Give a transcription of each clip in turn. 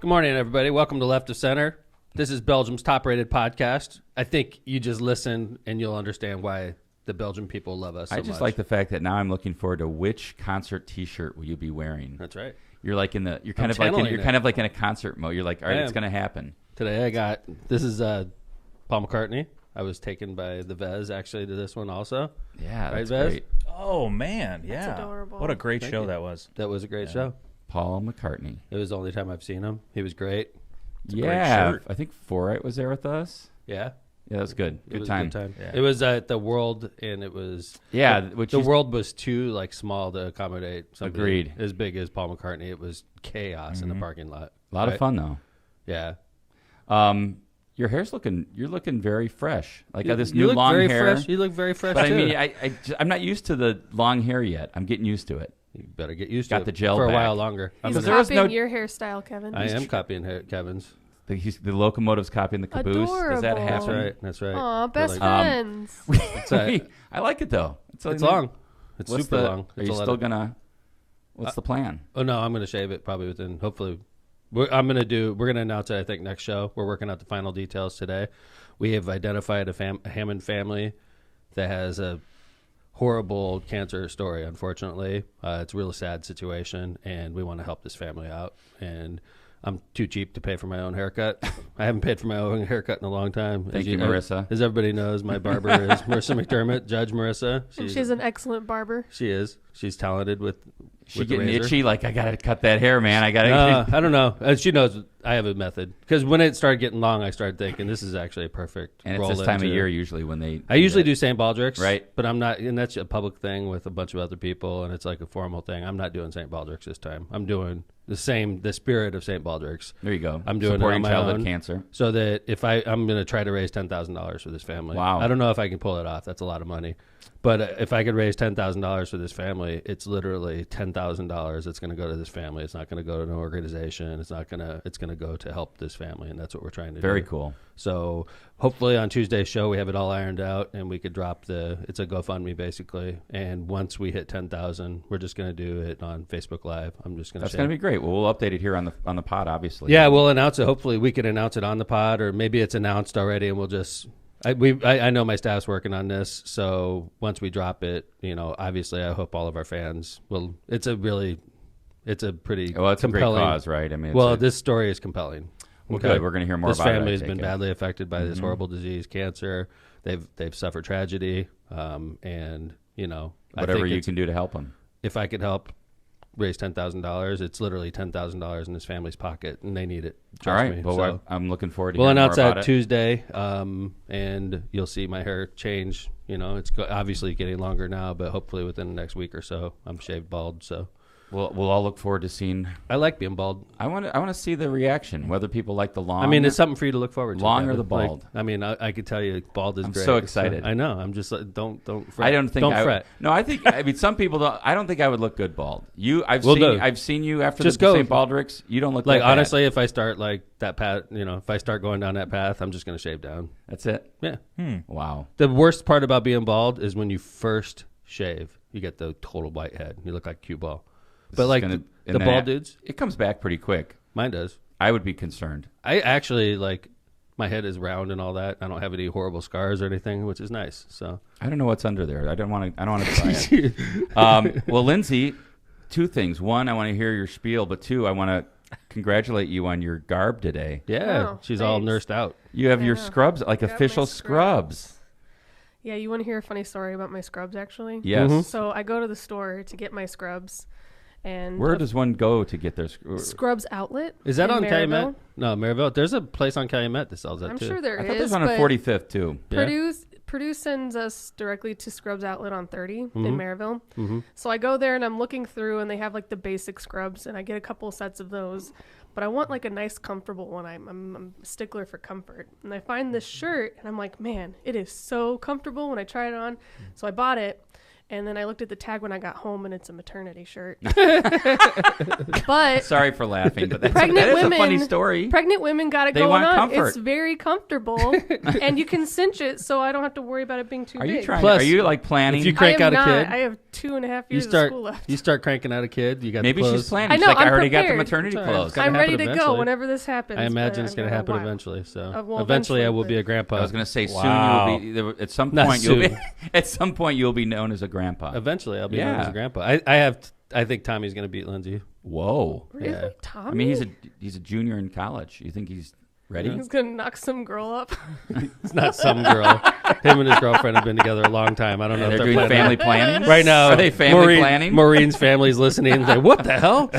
Good morning, everybody. Welcome to Left of Center. This is Belgium's top-rated podcast. I think you just listen and you'll understand why the Belgian people love us so much. I just like the fact that now I'm looking forward to which concert T-shirt will you be wearing. That's right. You're like in the you're kind of like in a concert mode. You're like, all right, it's going to happen. Today I got this is Paul McCartney. I was taken by the Vez actually to this one also. Yeah, right, that's Vez? great. Oh man, yeah. That's adorable. What a great Thank show you. that was. That was a great show. Paul McCartney. It was the only time I've seen him. He was great. It's a great Yeah, shirt. I think Forright was there with us. Yeah. Yeah, that was good. It Good was time. a good time. Yeah. It was at the World, and it was which the is- World was too like small to accommodate somebody Agreed. as big as Paul McCartney. It was chaos in the parking lot. A lot of fun though. Yeah, Your hair's you're looking very fresh. Like you, this you new look long very hair. Fresh. You look very fresh. But too. I mean, I'm not used to the long hair yet. I'm getting used to it. You better get used Got to it the gel for a back. while longer. He's there was copying no- your hairstyle, Kevin. I am copying Kevin's. The locomotive's copying the caboose. Does that Adorable. That's happen? right. That's right. Aw, best Really. friends. I like it though. It's long. It's What's super long. Are It's you a lot still of- gonna? What's the plan? Oh no, I'm going to shave it probably within. Hopefully, we're going to announce it. I think next show. We're working out the final details today. We have identified a Hammond family that has a horrible cancer story. Unfortunately, it's a real sad situation, and we want to help this family out. And I'm too cheap to pay for my own haircut. I haven't paid for my own haircut in a long time. Thank you, Marissa. As everybody knows, my barber is Marissa McDermott, Judge Marissa. She's an excellent barber. She is. She's talented with. She with the getting razor. itchy? Like I gotta cut that hair, man. I gotta. I don't know. She knows I have a method because when it started getting long, I started thinking this is actually a perfect. And it's roll this time of into- year usually when they. I usually do St. Baldrick's, Right. But I'm not, and that's a public thing with a bunch of other people, and it's like a formal thing. I'm not doing St. Baldrick's this time. I'm doing the spirit of St. Baldrick's. There you go. I'm doing Supporting it on my childhood own, cancer. so that if I'm going to try to raise $10,000 for this family. Wow. I don't know if I can pull it off. That's a lot of money. But if I could raise $10,000 for this family, it's literally $10,000 that's going to go to this family. It's not going to go to an organization. It's going to go to help this family, and that's what we're trying to do. Very cool. So hopefully on Tuesday's show we have it all ironed out, and we could drop it's a GoFundMe basically. And once we hit 10,000, we're just going to do it on Facebook Live. I'm just going to. That's going to be great. Well, we'll update it here on the pod, obviously. Yeah, we'll announce it. Hopefully we can announce it on the pod, or maybe it's announced already, and we'll just. I know my staff's working on this, so once we drop it, obviously I hope all of our fans will. It's a pretty Well, it's compelling a great cause, right? I mean, this story is compelling. Well, good. We're going to hear more this about it. This family I has take been it. badly affected by this horrible disease, cancer. They've suffered tragedy, and Whatever you can do to help them. If I could help raise $10,000, it's literally $10,000 in this family's pocket, and they need it. All right. Me. Well, So I'm looking forward to we'll hearing more announce about that it. Tuesday, and you'll see my hair change. It's obviously getting longer now, but hopefully within the next week or so, I'm shaved bald. So We'll all look forward to seeing. I like being bald. I want to see the reaction, whether people like the long. I mean, it's something for you to look forward to. Long or Kevin. the bald? I could tell you, bald is I'm great. so excited. I know. I'm just like, don't fret. I don't think. Don't fret. No, I think. I mean, some people don't. I don't think I would look good bald. I've seen you after Just the go. St. Baldrick's. You don't look Like that bad. honestly, if I start like that path, if I start going down that path, I'm just gonna shave down. That's it. Yeah. Wow. The worst part about being bald is when you first shave, you get the total white head. You look like cue ball. But like the bald dudes, it comes back pretty quick. mine does. I would be concerned. I actually my head is round and all that. I don't have any horrible scars or anything, which is nice. So I don't know what's under there. I don't want to try it. Well, Lindsay, two things. One, I want to hear your spiel, but two, I want to congratulate you on your garb today. yeah, Oh, she's all thanks. nursed out. You have your Yeah. scrubs, like Got my official scrubs. Yeah, you want to hear a funny story about my scrubs, actually? Yes. Mhm. So I go to the store to get my scrubs, and Where does one go to get their Scrubs Outlet. Is that in on Maryville. Calumet? No, Maryville. There's a place on Calumet that sells that I'm too. sure there I is. thought there's one on but 45th too. Yeah. Purdue sends us directly to Scrubs Outlet on 30 in Maryville. Mm-hmm. So I go there and I'm looking through, and they have like the basic scrubs, and I get a couple sets of those. But I want like a nice, comfortable one. I'm a stickler for comfort. And I find this shirt, and I'm like, man, it is so comfortable when I try it on. So I bought it, And then I looked at the tag when I got home, and it's a maternity shirt. But Sorry for laughing, but that pregnant is women, a funny story. Pregnant women got it They going want on. comfort. It's very comfortable, and you can cinch it, so I don't have to worry about it being too Are big. you trying? Plus, are you like planning? if you I crank am out a not. kid, I have 2.5 you years start of school left. you start cranking out a kid. You got Maybe the she's clothes. planning. I She's know, like, I I'm already got the prepared. maternity It's all right. clothes. It's gonna I'm ready happen to go eventually. whenever this happens. I imagine but it's going I to don't know happen why. eventually. So Well, eventually, I will eventually, be a grandpa. I was going to say Wow. soon you'll be. At some Not point you'll be. soon. At some point you'll be known as a grandpa. Eventually, I'll be known as Yeah. a grandpa. I think Tommy's going to beat Lindsay. Whoa. Really? Yeah. Tommy? I mean, he's a junior in college. You think he's ready? He's going to knock some girl up. It's not some girl. Him and his girlfriend have been together a long time. I don't know They're if they're doing planning family planning right now. Are they family planning? Maureen's family's listening. And like, what the hell?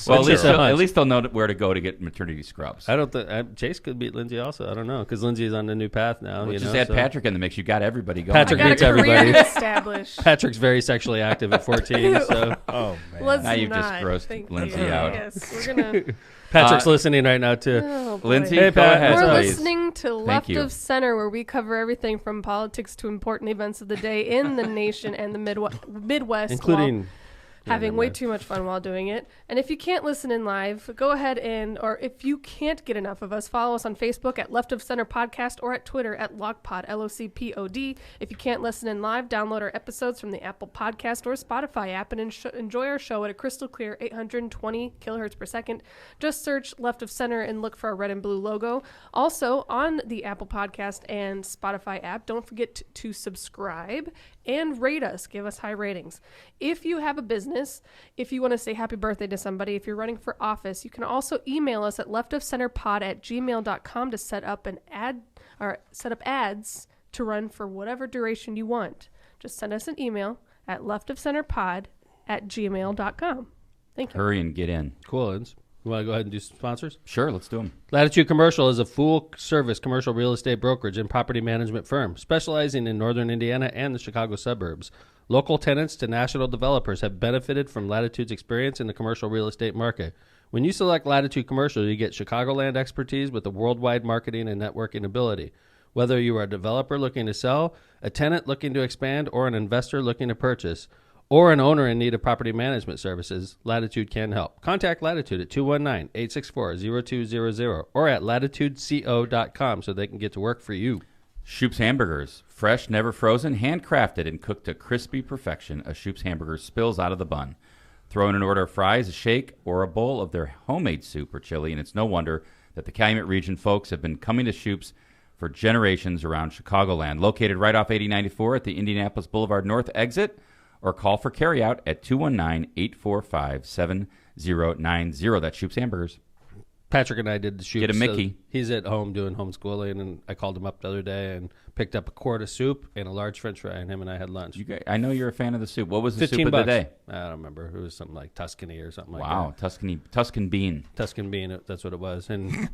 Well, Switch it up. at least they'll know where to go to get maternity scrubs. I don't think Chase could beat Lindsay. Also, I don't know because Lindsay's on the new path now. Well, you just know, add so- Patrick in the mix. You got everybody going. Patrick I got beats a career everybody. to establish. Patrick's very sexually active at 14. So Oh man. Let's Now you've just not. grossed Thank Lindsay you. out. Yes, we're going to... Patrick's listening right now too. Oh, boy. Lindsay, Hey, go Pat, ahead, what's We're up? please. listening to Left you. of Center, where we cover everything from politics to important events of the day in the nation and the Midwest, Including while having way too much fun while doing it. And if you can't listen in live, go ahead or if you can't get enough of us, follow us on Facebook at Left of Center Podcast or at Twitter at LOCPOD, LOCPOD. If you can't listen in live, download our episodes from the Apple Podcast or Spotify app and enjoy our show at a crystal clear 820 kilohertz per second. Just search Left of Center and look for our red and blue logo. Also, on the Apple Podcast and Spotify app, don't forget to subscribe and rate us. Give us high ratings. If you have a business, if you want to say happy birthday to somebody, if you're running for office, you can also email us at leftofcenterpod@gmail.com to set up ads to run for whatever duration you want. Just send us an email at leftofcenterpod@gmail.com. Thank you. Hurry and get in. Cool. Ins. You want to go ahead and do some sponsors? Sure, let's do them. Latitude Commercial is a full-service commercial real estate brokerage and property management firm specializing in northern Indiana and the Chicago suburbs. Local tenants to national developers have benefited from Latitude's experience in the commercial real estate market. When you select Latitude Commercial, you get Chicagoland expertise with a worldwide marketing and networking ability. Whether you are a developer looking to sell, a tenant looking to expand, or an investor looking to purchase, or an owner in need of property management services, Latitude can help. Contact Latitude at 219-864-0200 or at latitudeco.com so they can get to work for you. Shoop's Hamburgers. Fresh, never frozen, handcrafted, and cooked to crispy perfection. A Shoop's Hamburger spills out of the bun. Throw in an order of fries, a shake, or a bowl of their homemade soup or chili, and it's no wonder that the Calumet region folks have been coming to Shoop's for generations around Chicagoland. Located right off 8094 at the Indianapolis Boulevard North exit, or call for carryout at 219-845-7090. That's Shoop's Hamburgers. Patrick and I did the shoot. Get a Mickey. He's at home doing homeschooling, and I called him up the other day and picked up a quart of soup and a large French fry, and him and I had lunch. I know you're a fan of the soup. What was the $15 soup of the day? I don't remember. It was something like Tuscany or something like Wow, Tuscan bean. that. Tuscan bean. That's what it was. And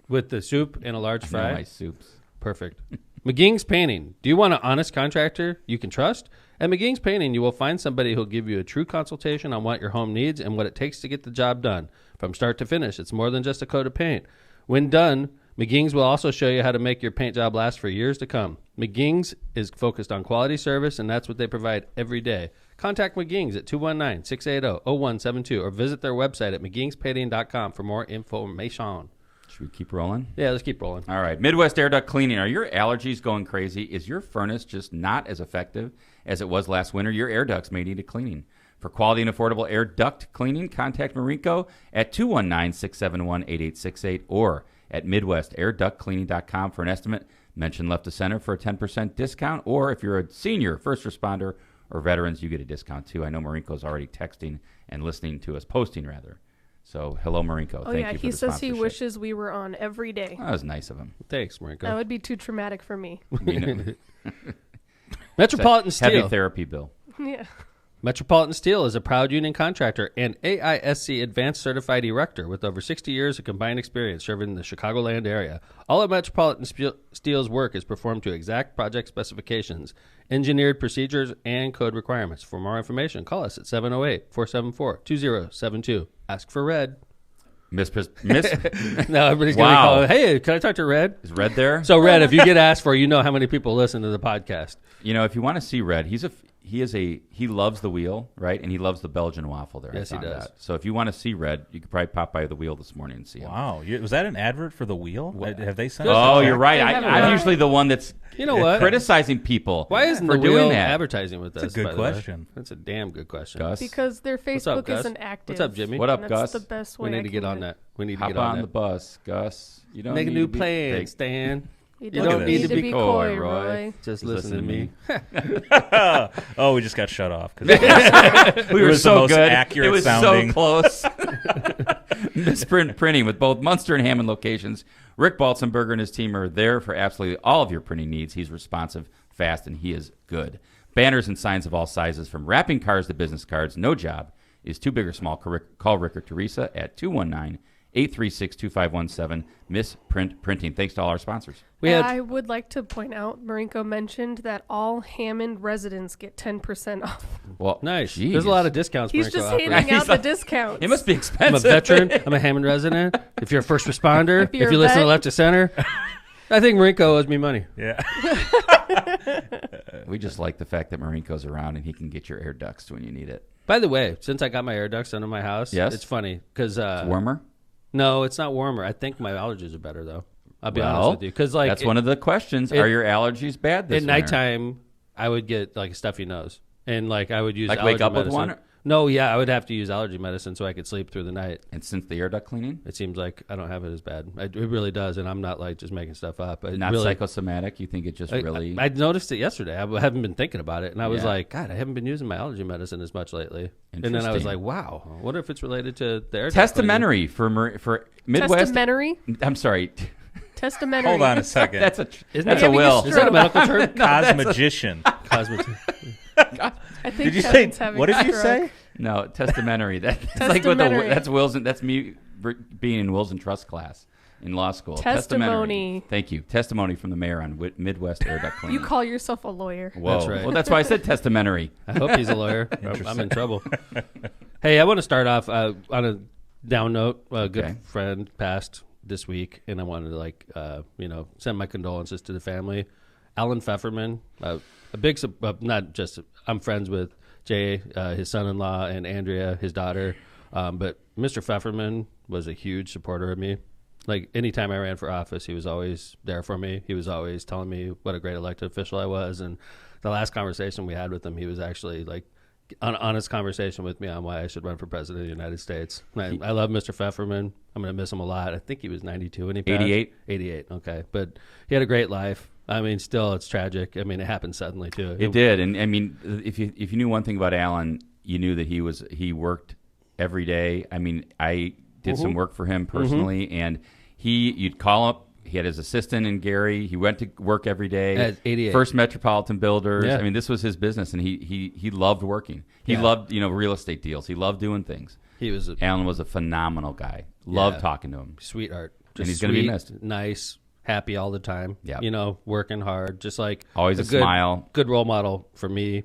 with the soup and a large I know fry, my soups. perfect. McGing's Painting. Do you want an honest contractor you can trust? At McGing's Painting, you will find somebody who'll give you a true consultation on what your home needs and what it takes to get the job done. From start to finish, it's more than just a coat of paint. When done, McGing's will also show you how to make your paint job last for years to come. McGing's is focused on quality service, and that's what they provide every day. Contact McGing's at 219-680-0172 or visit their website at mcgingspainting.com for more information. Should we keep rolling? Yeah, let's keep rolling. All right. Midwest Air Duct Cleaning. Are your allergies going crazy? Is your furnace just not as effective as it was last winter? Your air ducts may need a cleaning. For quality and affordable air duct cleaning, contact Marinko at 219-671-8868 or at MidwestAirDuctCleaning.com for an estimate. Mention Left of Center for a 10% discount, or if you're a senior, first responder, or veterans, you get a discount too. I know Marinko's already texting and listening to us, posting rather. So, hello, Marinko. Oh, Thank yeah. you for He the says he sponsorship. wishes we were on every day. That was nice of him. Thanks, Marinko. That would be too traumatic for me. You know, Metropolitan it's a heavy Steel. therapy bill. Yeah. Metropolitan Steel is a proud union contractor and AISC Advanced Certified Erector with over 60 years of combined experience serving the Chicagoland area. All of Metropolitan Steel's work is performed to exact project specifications, engineered procedures, and code requirements. For more information, call us at 708-474-2072. Ask for Red. Miss No, everybody's going to Wow. call. Hey, can I talk to Red? Is Red there? So, Red, if you get asked for, you know how many people listen to the podcast. You know, if you want to see Red, he's he loves the wheel, right? And he loves the Belgian waffle there. Yes, he does. So if you want to see Red, you could probably pop by the wheel this morning and see him. Wow. Was that an advert for the wheel? Have they sent Oh, us a you're check? right. They have I'm it. usually the one that's You know what? criticizing people. Why isn't for the doing wheel that? advertising with us? That's a good by the way? question. That's a damn good question. Gus, Because their up, Facebook Gus? isn't active. What's up, Jimmy? What up, And Gus? That's the best way We I need to can get on that. We need to hop get on on that. the bus, Gus. You don't Make a need new to be plan, big. Stan. You Look at don't this. need to be coy, Roy. Just listen to me. Oh, we just got shut off. 'Cause We were was the so most good. accurate It was sounding. so close. Misprint printing with both Munster and Hammond locations. Rick Balzenberger and his team are there for absolutely all of your printing needs. He's responsive, fast, and he is good. Banners and signs of all sizes, from wrapping cards to business cards. No job is too big or small. Call Rick or Teresa at 219-836-2517. Misprint Printing. Thanks to all our sponsors. I would like to point out, Marinko mentioned that all Hammond residents get 10% off. Well, Nice. geez. There's a lot of discounts. He's Marinko just offers. handing out He's the like- discounts. It must be I'm a expensive. veteran. I'm a Hammond resident. If you're a first responder, If you're if you a listen to vet. Left to Center, I think Marinko owes me money. Yeah. We just like the fact that Marinko's around and he can get your air ducts when you need it. By the way, since I got my air ducts under my house, Yes? it's funny because It's warmer? no, it's not warmer. I think my allergies are better though. I'll be Well, honest with you, because like that's one of the questions. it- Are your allergies bad this at winter? nighttime, I would get like a stuffy nose, and like I would use Like allergy wake up with medicine. one? No, yeah, I would have to use allergy medicine so I could sleep through the night. And since the air duct cleaning? It seems like I don't have it as bad. It really does, and I'm not like just making stuff up. It Not really, psychosomatic? You think it just really... I noticed it yesterday. I haven't been thinking about it, and I was Yeah. like, God, I haven't been using my allergy medicine as much lately. And then I was Interesting. like, wow, what if it's related to the air duct Testamentary for Midwest... Testamentary? I'm sorry. Testamentary. Hold on a second. That's a Isn't that's that a will. Is that a medical term? Cosmagician. Cosmetic. I think Did you say? Kevin's having What did a you stroke. say? No, testamentary. That's like with the, Testamentary. that's wills and that's me being in wills and trust class in law school. Testimony. Thank you. Testimony from the mayor on Midwest air duct cleaning. You call yourself a lawyer. Whoa. That's right. Well, that's why I said testamentary. I hope he's a lawyer. I'm in trouble. Hey, I want to start off on a down note. A good Okay. friend passed this week, and I wanted to send my condolences to the family. Alan Pfefferman, a big, not just I'm friends with Jay, his son-in-law, and Andrea, his daughter, but Mr. Pfefferman was a huge supporter of me. Like anytime I ran for office, he was always there for me. He was always telling me what a great elected official I was. And the last conversation we had with him, he was actually like an honest conversation with me on why I should run for president of the United States. I love Mr. Pfefferman. I'm going to miss him a lot. I think he was 92 when he passed. 88? 88, okay. But he had a great life. I mean, still, it's tragic. I mean, it happened suddenly, too. It did, and I mean, if you knew one thing about Alan, you knew that he worked every day. I mean, I did some work for him personally, and you'd call up. He had his assistant in Gary. He went to work every day. At 88. First Metropolitan Builders. Yeah. I mean, this was his business, and he loved working. He Yeah. loved real estate deals. He loved doing things. He was a Alan was a phenomenal guy. Loved Yeah. talking to him. sweetheart. And Just he's gonna be sweet, missed. Nice, happy all the time. Yeah. Working hard. Just like Always a good, smile. Good role model for me,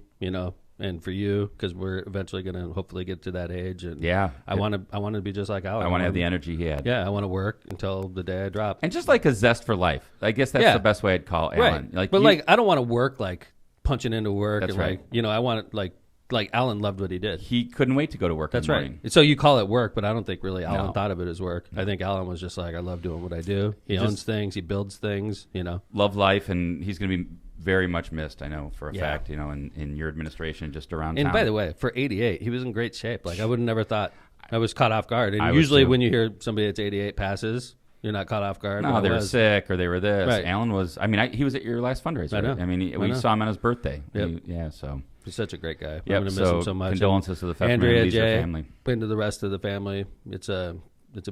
and for you, because we're eventually going to hopefully get to that age. And Yeah. I want to be just like Alan. I want to have the energy he had. Yeah, I want to work until the day I drop. And just like a zest for life. I guess that's Yeah. the best way I'd call Alan. Right. But I don't want to work like punching into work. That's and right. I want to like Alan loved what he did. he couldn't wait to go to work That's in the right. morning. So you call it work, but I don't think really Alan No. thought of it as work. I think Alan was just like, I love doing what I do. He owns things. He builds things, Love life, and he's going to be very much missed, I know, for a Yeah. fact, in your administration just around And town. by the way, for 88, he was in great shape. Like I would have never thought. I was caught off guard. And I was usually too. when you hear somebody that's 88 passes, you're not caught off guard. no, but I they were was. sick or they were this. Right. Alan was, he was at your last fundraiser. I know. Right? I mean, I we know. saw him on his birthday. Yep. Yeah, so. He's such a great guy. I'm Yep, going to miss so him so much. condolences to the Pfefferman Andrea, and Leeser Jay, family. and to the rest of the family. It's a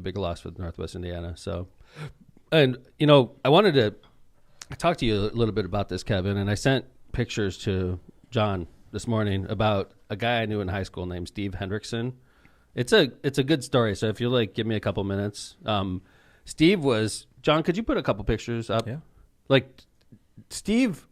big loss for Northwest Indiana. So, and I wanted to talk to you a little bit about this, Kevin. And I sent pictures to John this morning about a guy I knew in high school named Steve Hendrickson. It's a good story. So if you'll give me a couple minutes. Steve was John. Could you put a couple pictures up? Yeah. Like Steve,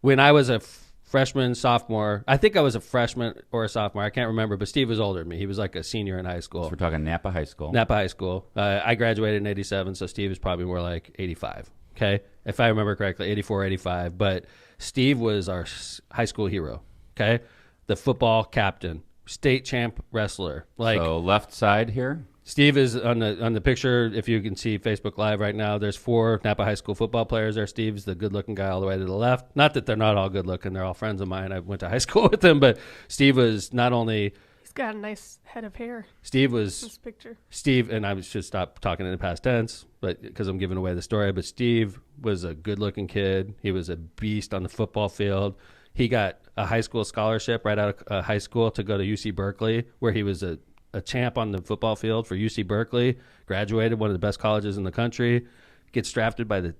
when I was a freshman, sophomore, I think I was a freshman or a sophomore. I can't remember, but Steve was older than me. He was like a senior in high school. So we're talking Napa High School. Napa High School. I graduated in 87, so Steve is probably more like 85. Okay. If I remember correctly, 84, 85. But Steve was our high school hero. Okay, the football captain, state champ wrestler. Like So left side here. Steve is on the picture. If you can see Facebook Live right now, there's 4 Napa High School football players there. Steve's the good-looking guy all the way to the left. Not that they're not all good-looking; they're all friends of mine. I went to high school with them, but Steve was not only. He's got a nice head of hair. Steve was This picture. Steve, and I should stop talking in the past tense, but because I'm giving away the story. But Steve was a good-looking kid. He was a beast on the football field. He got a high school scholarship right out of high school to go to UC Berkeley, where he was a champ on the football field for UC Berkeley. Graduated, one of the best colleges in the country. Gets drafted by the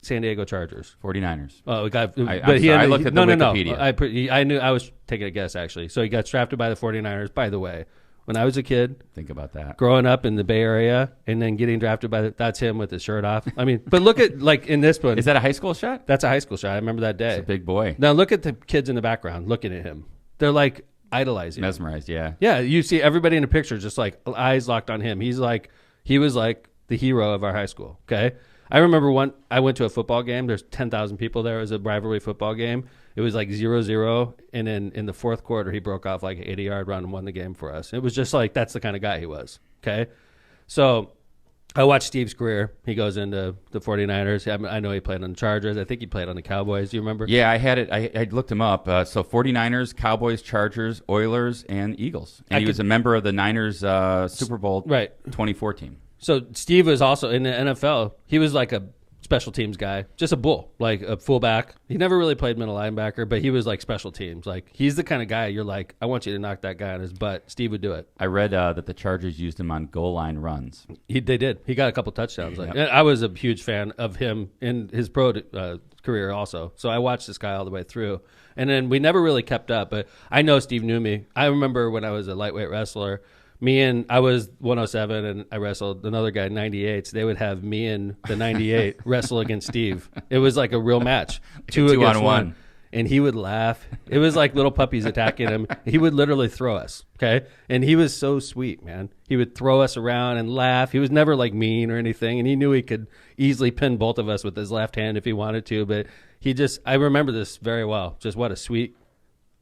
San Diego Chargers. 49ers. Oh, we got. I looked at the Wikipedia. I knew I was taking a guess actually. So he got drafted by the 49ers. By the way, when I was a kid, Think about that. growing up in the Bay Area and then getting drafted by that's him with his shirt off. I mean, but look at like in this one. Is that a high school shot? That's a high school shot. I remember that day. It's a big boy. Now look at the kids in the background looking at him. They're like idolizing him. Mesmerized, yeah. Yeah, you see everybody in the picture just like eyes locked on him. He was like the hero of our high school. Okay. I remember I went to a football game. There's 10,000 people there. It was a rivalry football game. It was like 0-0. And then in the fourth quarter, he broke off like an 80-yard run and won the game for us. It was just like, that's the kind of guy he was. Okay. So I watched Steve's career. He goes into the 49ers. I know he played on the Chargers. I think he played on the Cowboys. Do you remember? Yeah, I had it. I looked him up. So 49ers, Cowboys, Chargers, Oilers, and Eagles. And he was a member of the Niners Super Bowl 2014. So Steve was also in the NFL. He was like a special teams guy, just a bull, like a fullback. He never really played middle linebacker, but he was like special teams. Like he's the kind of guy you're like, I want you to knock that guy on his butt. Steve would do it. I read that the Chargers used him on goal line runs. They did. He got a couple touchdowns. Like I was a huge fan of him in his pro career also. So I watched this guy all the way through. And then we never really kept up, but I know Steve knew me. I remember when I was a lightweight wrestler, I was 107 and I wrestled another guy 98. So they would have me and the 98 wrestle against Steve. It was like a real match, Like two a against 2-on-1. one. And he would laugh. It was like little puppies attacking him. He would literally throw us. Okay. And he was so sweet, man. He would throw us around and laugh. He was never like mean or anything. And he knew he could easily pin both of us with his left hand if he wanted to. But I remember this very well. Just what a sweet,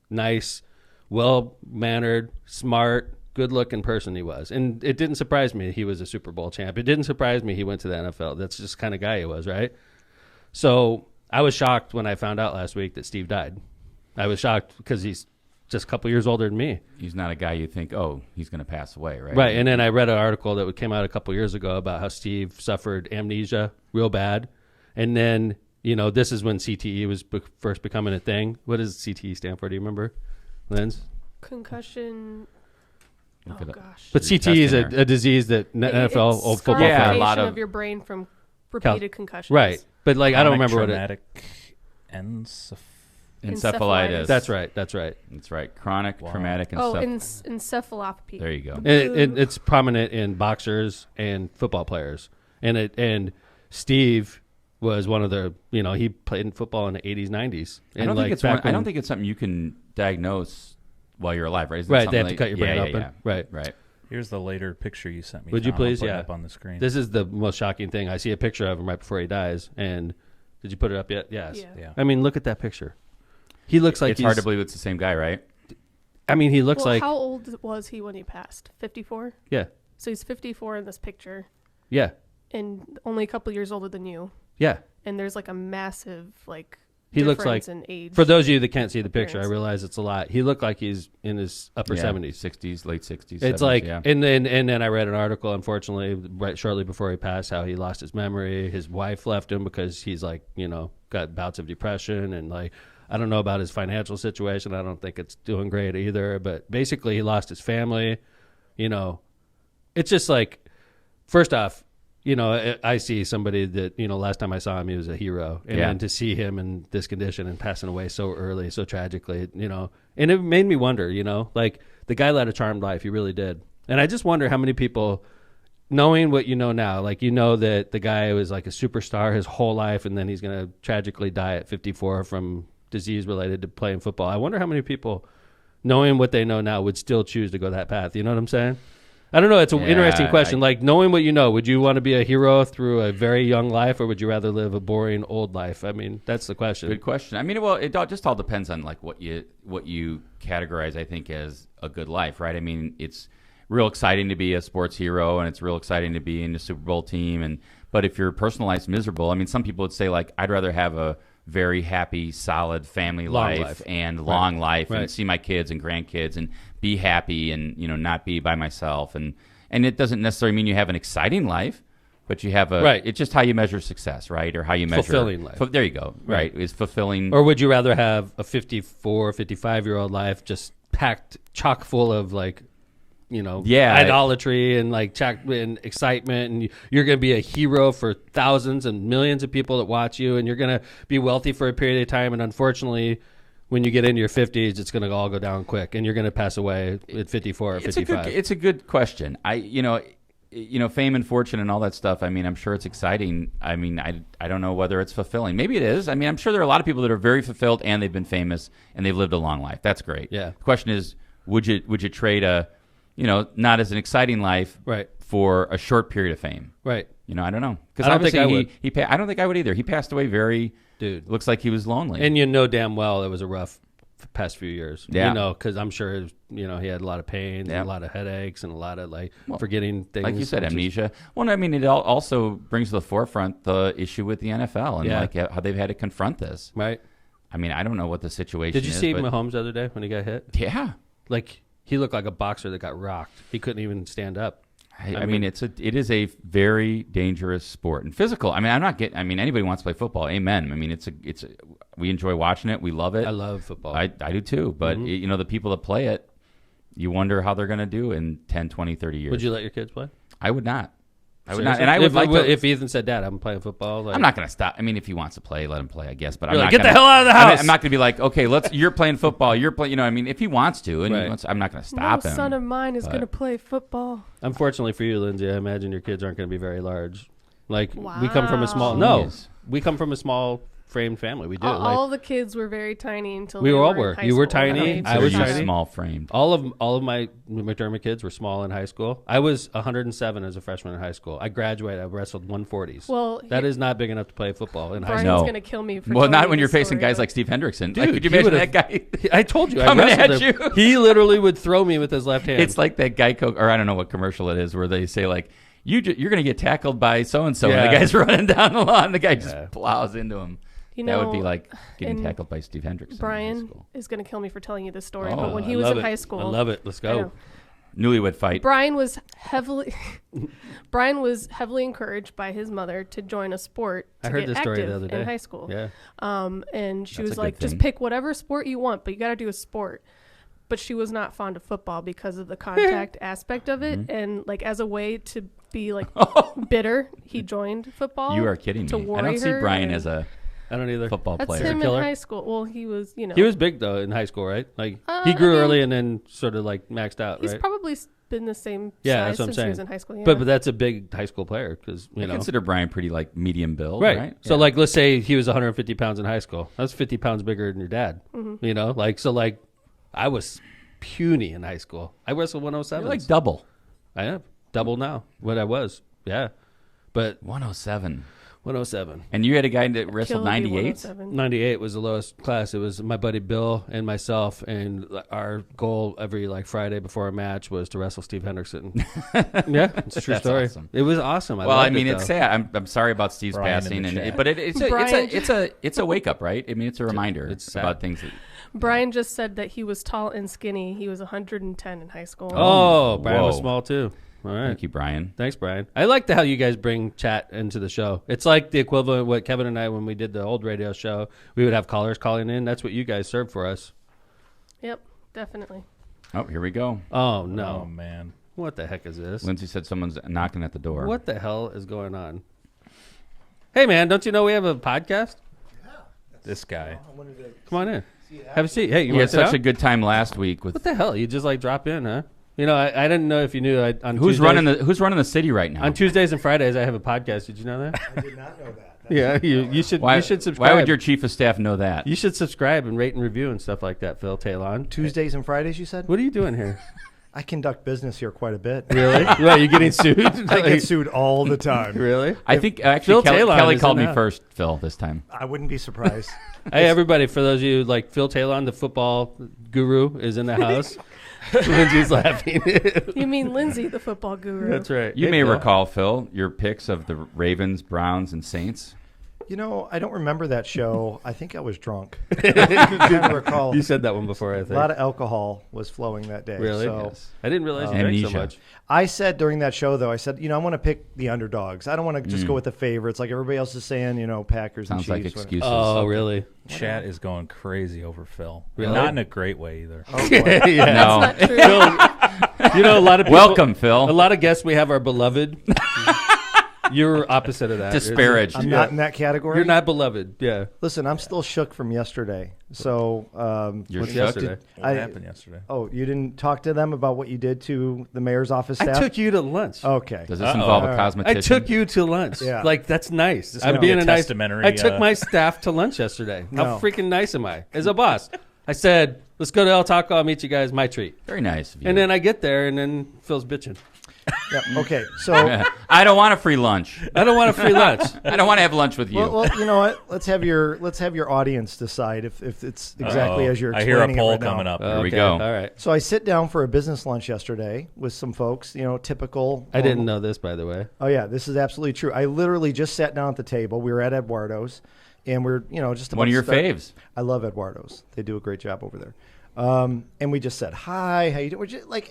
nice, well-mannered, smart, good-looking person he was. And it didn't surprise me he was a Super Bowl champ. It didn't surprise me he went to the NFL. That's just the kind of guy he was, right? So I was shocked when I found out last week that Steve died. I was shocked because he's just a couple years older than me. He's not a guy you think, oh, he's going to pass away, right? Right, and then I read an article that came out a couple years ago about how Steve suffered amnesia real bad. And then, this is when CTE was first becoming a thing. What does CTE stand for? Do you remember, Linz? Concussion. Look Oh it up. gosh. But CTE is a disease that NFL old football Yeah, players. a lot of of your brain from repeated concussions. Right. But like I don't remember what it Traumatic enceph- Encephalitis. That's right. That's right. Chronic traumatic Encephalopathy. There you go. It's prominent in boxers and football players. And Steve was one of the, he played in football in the 80s, 90s. I don't think it's something you can diagnose while you're alive, right? Right, they have to cut your brain open. Yeah. Right. Here's the later picture you sent me. Would you Tom. I'll please? put it Yeah. up on the screen. This is the most shocking thing. I see a picture of him right before he dies. And did you put it up yet? Yes. Yeah. I mean, look at that picture. He looks like It's hard to believe it's the same guy, right? I mean, he looks like. How old was he when he passed? 54? Yeah. So he's 54 in this picture Yeah. and only a couple years older than you. Yeah. And there's like a massive He looks like, in age. for those of you that can't see the picture, I appearance. realize it's a lot. He looked like he's in his upper 70s. 60s, late 60s. It's 70s, like, yeah. and then I read an article, unfortunately, right shortly before he passed, how he lost his memory. His wife left him because he's like, got bouts of depression, and like, I don't know about his financial situation. I don't think it's doing great either. But basically, he lost his family. It's just like, first off, I see somebody that, last time I saw him, he was a hero. And then to see him in this condition and passing away so early, so tragically, and it made me wonder, like the guy led a charmed life. He really did. And I just wonder how many people, knowing what you know now, like, that the guy was like a superstar his whole life and then he's going to tragically die at 54 from disease related to playing football. I wonder how many people, knowing what they know now, would still choose to go that path. You know what I'm saying? I don't know. It's an Yeah, interesting question. Like, knowing what you know, would you want to be a hero through a very young life, or would you rather live a boring old life? I mean, that's the question. Good question. I mean, well, just all depends on like what you categorize, I think, as a good life, right? I mean, it's real exciting to be a sports hero, and it's real exciting to be in the Super Bowl team. But if your personal life's miserable, I mean, some people would say like, I'd rather have a very happy, solid family life and long life, and see my kids and grandkids and be happy, and not be by myself. And it doesn't necessarily mean you have an exciting life, but you have a it's just how you measure success, right? Or how you measure fulfilling life. There you go. Right. Is fulfilling. Or would you rather have a 54, 55-year-old life just packed chock full of like, idolatry and like and excitement, and you're going to be a hero for thousands and millions of people that watch you, and you're going to be wealthy for a period of time, and unfortunately, when you get into your 50s, it's going to all go down quick, and you're going to pass away at 54 or 55. It's a good question. Fame and fortune and all that stuff. I mean, I'm sure it's exciting. I mean, I don't know whether it's fulfilling. Maybe it is. I mean, I'm sure there are a lot of people that are very fulfilled and they've been famous and they've lived a long life. That's great. Yeah. The question is, would you trade a, not as an exciting life for a short period of fame? Right. I don't know. Because I don't think I would. I don't think I would either. He passed away looks like he was lonely. And damn well it was a rough past few years. Yeah. Because I'm sure, he had a lot of pain and a lot of headaches and a lot of forgetting things. Like you said, amnesia. Well, I mean, it also brings to the forefront the issue with the NFL and how they've had to confront this. Right. I mean, I don't know what the situation Did you is. see Mahomes the other day when he got hit? Yeah. Like, he looked like a boxer that got rocked. He couldn't even stand up. I mean, it is a very dangerous sport and physical. I mean, anybody wants to play football. Amen. I mean, we enjoy watching it. We love it. I love football. I do too. But the people that play it, you wonder how they're going to do in 10, 20, 30 years. Would you let your kids play? I would not. I would Seriously? not. And I would if Ethan said, "Dad, I'm playing football," I'm not going to stop. I mean, if he wants to play, let him play, I guess. But I'm like, not get the hell out of the house. I'm not going to be like, okay, you're playing football. You're playing. I mean, if he wants to, and I'm not going to stop him. No son of mine is going to play football. Unfortunately for you, Lindsay, I imagine your kids aren't going to be very large. Like, wow. we come from a small framed family. We do. All the kids were very tiny until we they all were. were. You were tiny. I was tiny. Small framed. All of my McDermott kids were small in high school. I was 107 as a freshman in high school. I graduated. I wrestled 140s. Well, that is not big enough to play football in high Brian's school. going to kill me. Not when you're facing guys like Steve Hendrickson. Dude, could you imagine that guy? I told you. Coming I at him. you. He literally would throw me with his left hand. It's like that Geico, or I don't know what commercial it is, where they say like, you're going to get tackled by so and so, and the guy's running down the lawn, and the guy just plows into him. That would be like getting tackled by Steve Hendrickson. Brian is going to kill me for telling you this story, but when he was in high school, I love it. Let's go. Newlywed fight. Brian was heavily encouraged by his mother to join a sport to get active in high school. Yeah. And she was like, just pick whatever sport you want, but you got to do a sport. But she was not fond of football because of the contact aspect of it, and like as a way to be like bitter, he joined football. You are kidding me. I don't see Brian as a football player. That's him in high school. Well, he was, He was big though in high school, right? Like he grew early and then sort of like maxed out. He's right? probably been the same size since he was in high school. Yeah. But that's a big high school player because I consider Brian pretty like medium build, right? Yeah. So like, let's say he was 150 pounds in high school. That's 50 pounds bigger than your dad. Mm-hmm. I was puny in high school. I wrestled 107. You're like double. I am double now what I was. Yeah, but 107. 107. And you had a guy that wrestled 98? 98 was the lowest class. It was my buddy Bill and myself, and our goal every Friday before a match was to wrestle Steve Hendrickson. Yeah, it's a true story. Awesome. It was awesome. It's sad. I'm sorry about Steve's passing, but it's a wake up, right? I mean, it's a reminder. It's about things that. Brian just said that he was tall and skinny. He was 110 in high school. Oh, Brian was small too. All right. Thank you, Brian. Thanks, Brian. I like how you guys bring chat into the show. It's like the equivalent of what Kevin and I, when we did the old radio show, we would have callers calling in. That's what you guys serve for us. Yep, definitely. Oh, here we go. Oh, no. Oh, man. What the heck is this? Lindsay said someone's knocking at the door. What the hell is going on? Hey, man, don't you know we have a podcast? Yeah. This guy. Come on in. Have a seat. Hey, you had such a good time last week. What the hell? You just drop in, huh? I didn't know if you knew. Who's running the city right now? On Tuesdays and Fridays, I have a podcast. Did you know that? I did not know that. Yeah, you should. You should subscribe. Why would your chief of staff know that? You should subscribe and rate and review and stuff like that, Phil Taillon. Tuesdays and Fridays, you said? What are you doing here? I conduct business here quite a bit. Really? Right, you getting sued? I get sued all the time. Really? I think actually Phil Taillon Kelly is called in me that. first, Phil, this time. I wouldn't be surprised. Hey, everybody, for those of you like Phil Taillon, the football guru, is in the house. Lindsay's laughing. You mean Lindsay, the football guru? That's right. You Hey, may Phil. recall, Phil, your picks of the Ravens, Browns, and Saints. You know, I don't remember that show. I think I was drunk. I can't recall. You said that one before, I think. A lot of alcohol was flowing that day. Really? So Yes. I didn't realize you drank so Amnesia. much. I said during that show, though, I said, I want to pick the underdogs. I don't want to just go with the favorites like everybody else is saying, Packers Sounds and like Chiefs. excuses. Oh, really? Chat is going crazy over Phil. Really? Not in a great way either. Oh, boy. Yeah. No. That's not true. A lot of people, Welcome, Phil. A lot of guests we have are beloved. You're opposite of that. Disparaged. I'm not in that category. You're not beloved. Yeah. Listen, I'm still shook from yesterday. So, You're What's shook? yesterday? What happened yesterday? Oh, you didn't talk to them about what you did to the mayor's office I staff? took you to lunch. Okay. Does this involve a All right. cosmetician? I took you to lunch. Yeah. Like, that's nice. this I'm gonna be being a a nice. testamentary, I took my staff to lunch yesterday. How No. freaking nice am I? As a boss, I said, let's go to El Taco. I'll meet you guys. My treat. Very nice of you. And then I get there, and then Phil's bitching. Yeah, okay. So, I don't want a free lunch. I don't want a free lunch. I don't want to have lunch with you. well, you know what? Let's have your audience decide if it's exactly Uh-oh. as you're I explaining hear a poll it right now. coming up. Here we Okay, go. All right. So I sit down for a business lunch yesterday with some folks, typical. I didn't know this, by the way. Oh, yeah, this is absolutely true. I literally just sat down at the table. We were at Eduardo's, and we're, just about One of to your start. faves. I love Eduardo's. They do a great job over there. And we just said, hi, how you doing? We're just like,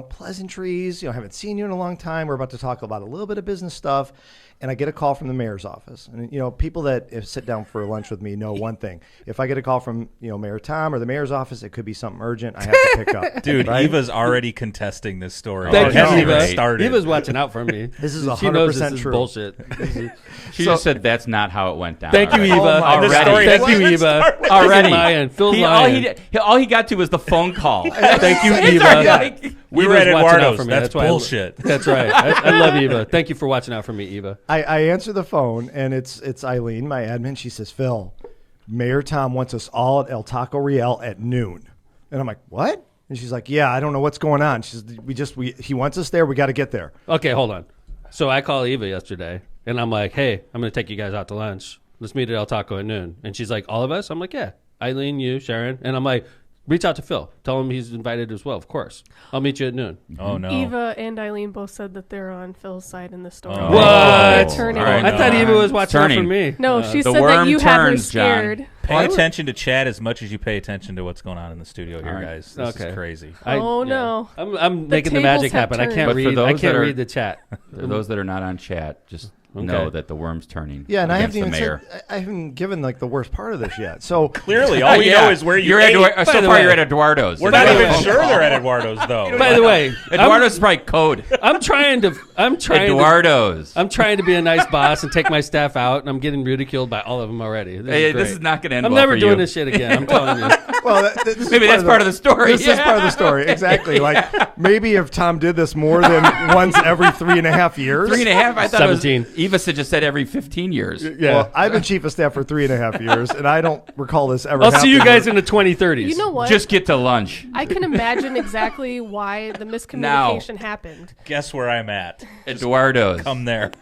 pleasantries, haven't seen you in a long time. We're about to talk about a little bit of business stuff. And I get a call from the mayor's office. And, people that sit down for lunch with me know one thing. If I get a call from, Mayor Tom or the mayor's office, it could be something urgent I have to pick up. Dude, right? Eva's already contesting this story. Thank It you, hasn't even Eva. started. Eva's watching out for me. This is She knows 100% this is true. bullshit. She just said that's not how it went down. Thank you, already. Eva. Oh, my- The Already. story Thank you, hasn't Eva. started. Already. Lying. Phil's All lying. all he got to was the phone call. Thank you, It's Eva. already like- We Eva's were at watching out Eduardo's. for me. That's why I- bullshit. That's right. I love Eva. Thank you for watching out for me, Eva. I answer the phone, and it's Eileen, my admin. She says, Phil, Mayor Tom wants us all at El Taco Real at noon. And I'm like, what? And she's like, yeah, I don't know what's going on. She says, he wants us there. We got to get there. Okay, hold on. So I call Eva yesterday, and I'm like, hey, I'm going to take you guys out to lunch. Let's meet at El Taco at noon. And she's like, all of us? I'm like, yeah. Eileen, you, Sharon. And I'm like, reach out to Phil. Tell him he's invited as well, of course. I'll meet you at noon. Oh, no. Eva and Eileen both said that they're on Phil's side in the story. Oh. What? They're turning All right, on I thought him. Eva was watching out for Turning. me. No, she the said that worm you had her turns, John. scared. Pay attention to chat as much as you pay attention to what's going on in the studio here, All right. guys. This Okay. is crazy. Oh, no. I'm The making the tables magic have happen. I turned. can't But for read. I those can't that are- read the chat. For those that are not on chat, just know that the worm's turning. Yeah, and I against haven't the even mayor. said, I haven't given the worst part of this yet. So Clearly, all we know is where you're ate. at. So By the far, way- you're at Eduardo's. We're By not the even way- sure they're at Eduardo's, though. By the way, Eduardo's is probably code. I'm trying to Eduardo's. I'm trying to be a nice boss and take my staff out, and I'm getting ridiculed by all of them already. Hey, is this great. is not going to end I'm well never for doing you. this shit again. I'm telling you. well, this is Maybe that's part of the story. This is part of the story. Exactly. Like, maybe if Tom did this more than once every 3.5 years. 3.5. I thought 17. it was, Eva said just said every 15 years. Yeah. Well, I've been chief of staff for 3.5 years, and I don't recall this ever I'll see you happening. guys in the 2030s. You know what? Just get to lunch. I can imagine exactly why the miscommunication happened. Guess where I'm at. Eduardo's. Come there.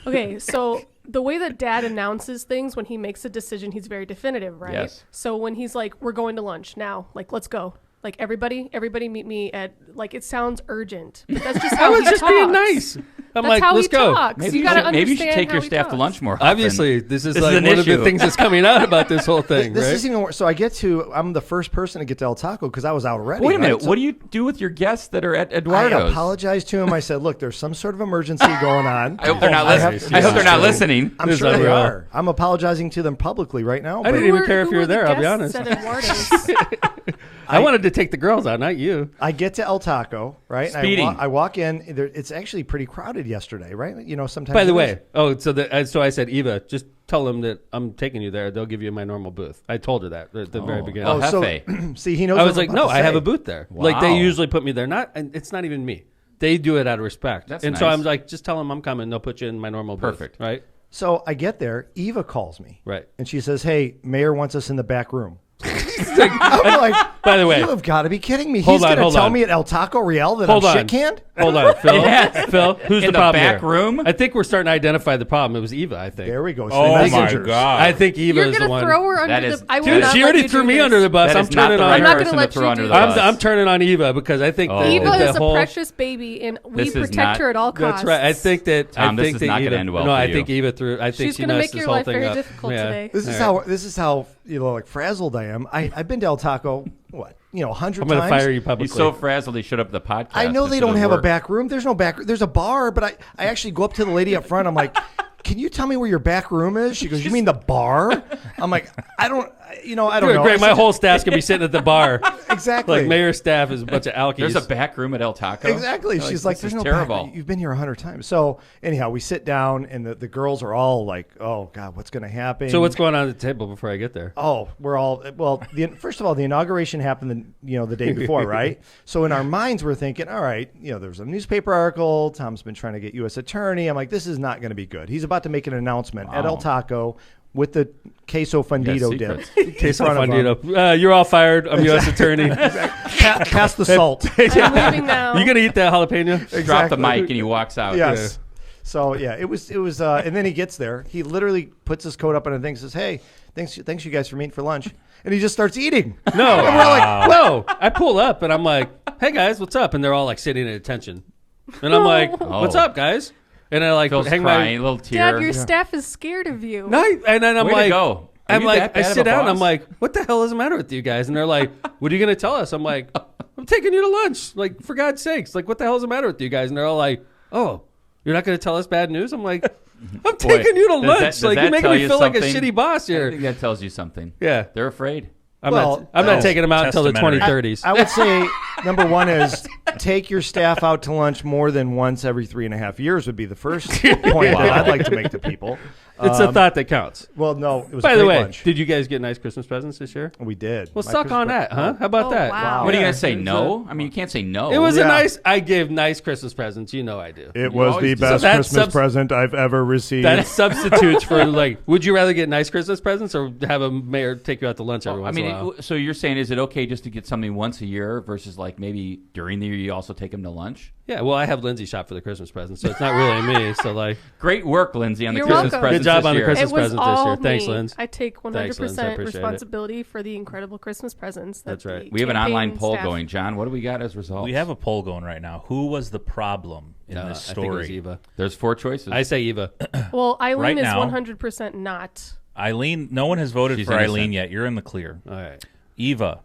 Okay, so the way that Dad announces things when he makes a decision, he's very definitive, right? Yes. So when he's like, "We're going to lunch now," like, "Let's go." Like, everybody meet me at, like, it sounds urgent, but that's just I how was he just talks. being nice. I'm That's like, how let's he go. talks. Maybe You gotta you should understand take how your he staff to talks. lunch more often. Obviously, this is This is like an one of issue. the things that's coming out about this whole thing, This right? is even worse. So I'm the first person to get to El Taco because I was out already. Wait a minute. right? So What do you do with your guests that are at I Eduardo's? apologized to him. I said, look, there's some sort of emergency going on. I hope they're not I have- listening. I hope they're not listening. I'm This is sure they unreal. are. I'm apologizing to them publicly right now. I But didn't even care if you were the there, I'll be guests honest. at Eduardo's? I wanted to take the girls out, not you. I get to El Taco, right? And Speeding. I walk in. It's actually pretty crowded yesterday, right? Sometimes. By the it way, is. so I said, Eva, just tell them that I'm taking you there. They'll give you my normal booth. I told her that at the very beginning. Oh, so Hefe. see, he knows. I what was I'm like, about no, to I have say. a booth there. Like they Wow. usually put me there. And it's not even me. They do it out of respect. That's and so nice. I'm like, just tell them I'm coming. They'll put you in my normal booth. Perfect. Right? So I get there. Eva calls me. Right. And she says, "Hey, Mayor wants us in the back room." I'm like, by the way, you have got to be kidding me. Hold He's on, going to hold tell on. me at El Taco Real that hold I'm on. shit canned? Hold on, Phil. Yes. Phil, who's In the the problem back here? room? I think we're starting to identify the problem. It was Eva, I think. There we go. Oh, my Messengers. God. I think Eva You're is the gonna one. throw her under That is- the. I will Dude, Dude, not she let already you threw do me this. under the bus. That I'm is not turning the on right I'm not her. gonna person let to throw you under do the this. bus. I'm turning on Eva because I think that Eva the is a whole, precious baby, and we This is protect not- her at all costs. That's right. I think that. Tom, I this think is that not gonna Eva, end well No, for I you. think Eva threw. I think She's she gonna messed make this your whole life thing very up. difficult Yeah. today. This is how like frazzled I am. I've been to El Taco 100 I'm going times. to fire you publicly. He's so frazzled he showed up at the podcast. I know they instead don't of have a work. back room. There's no back. There's a bar, but I actually go up to the lady up front. I'm like, can you tell me where your back room is? She goes, you mean the bar? I'm like, I don't know. Great. I My said, whole staff's going to be sitting at the bar. exactly. Like mayor staff is a bunch of alkies. There's a back room at El Taco. Exactly. She's like, this there's is no terrible. back. You've been here 100 times. So anyhow, we sit down and the girls are all like, oh God, what's going to happen? So what's going on at the table before I get there? Oh, we're all first of all, the inauguration happened the day before, right? So in our minds, we're thinking, all right, there's a newspaper article. Tom's been trying to get U.S. attorney. I'm like, this is not going to be good. He's about to make an announcement at El Taco with the queso fundido dip. secrets. Queso in front of him. Fundito. You're all fired. I'm U.S. attorney. Pass the salt. I'm leaving now. You going to eat that jalapeno? Drop the Exactly. mic and he walks out. Yes. So yeah, it was, and then he gets there. He literally puts his coat up on a thing and says, "Hey, thanks you guys for meeting for lunch," and he just starts eating. No. And we're like, No. I pull up and I'm like, hey, guys, what's up? And they're all like sitting at attention. And I'm like, what's up, guys? And I like Phil's hang crying, a my... little tear. Dad, your staff is scared of you. No, and then I'm Way to like... go. Are I'm you like, that I bad of sit a down. boss? I'm like, what the hell is the matter with you guys? And they're like, what are you going to tell us? I'm like, I'm taking you to lunch. Like, for God's sakes, like, what the hell is the matter with you guys? And they're all like, oh, you're not going to tell us bad news? I'm like, I'm taking you to lunch. does Like, that you're making tell me you feel like a something? shitty boss I here. think that tells you something. Yeah, They're afraid. I'm Well, not taking them out until the Testamentary. 2030s. I would say number one is take your staff out to lunch more than once every 3.5 years would be the first point that I'd like to make to people. It's a thought that counts. Well, no, it was By a the great way, lunch. did you guys get nice Christmas presents this year? We did. Well, My suck on Christmas that, huh? How about Oh, that? wow. What are you Yeah. going to say? It was No? I mean, you can't say no. It was a Yeah. nice. I gave nice Christmas presents. You know I do. It You was always the do. best So that Christmas subs- present I've ever received. That substitutes for like. Would you rather get nice Christmas presents or have a mayor take you out to lunch every I once mean, in a while? so you're saying is it okay just to get something once a year versus like maybe during the year you also take them to lunch? Yeah. Well, I have Lindsay shop for the Christmas presents, so it's not really me. So like, Great work, Lindsay, on the You're Christmas welcome. presents Good job this on the year. Christmas It was present this all year. Thanks, me. Linz. I take 100% Thanks, Linz. I appreciate it. responsibility for the incredible Christmas presents. That's right. We have an campaign online poll staff- going. John, what do we got as results? We have a poll going right now. Who was the problem in this I think it was story? Eva. There's 4 choices. I say Eva. Well, Eileen Right is now- 100% not. Eileen, no one has voted She's for innocent. Eileen yet. You're in the clear. All right. Eva,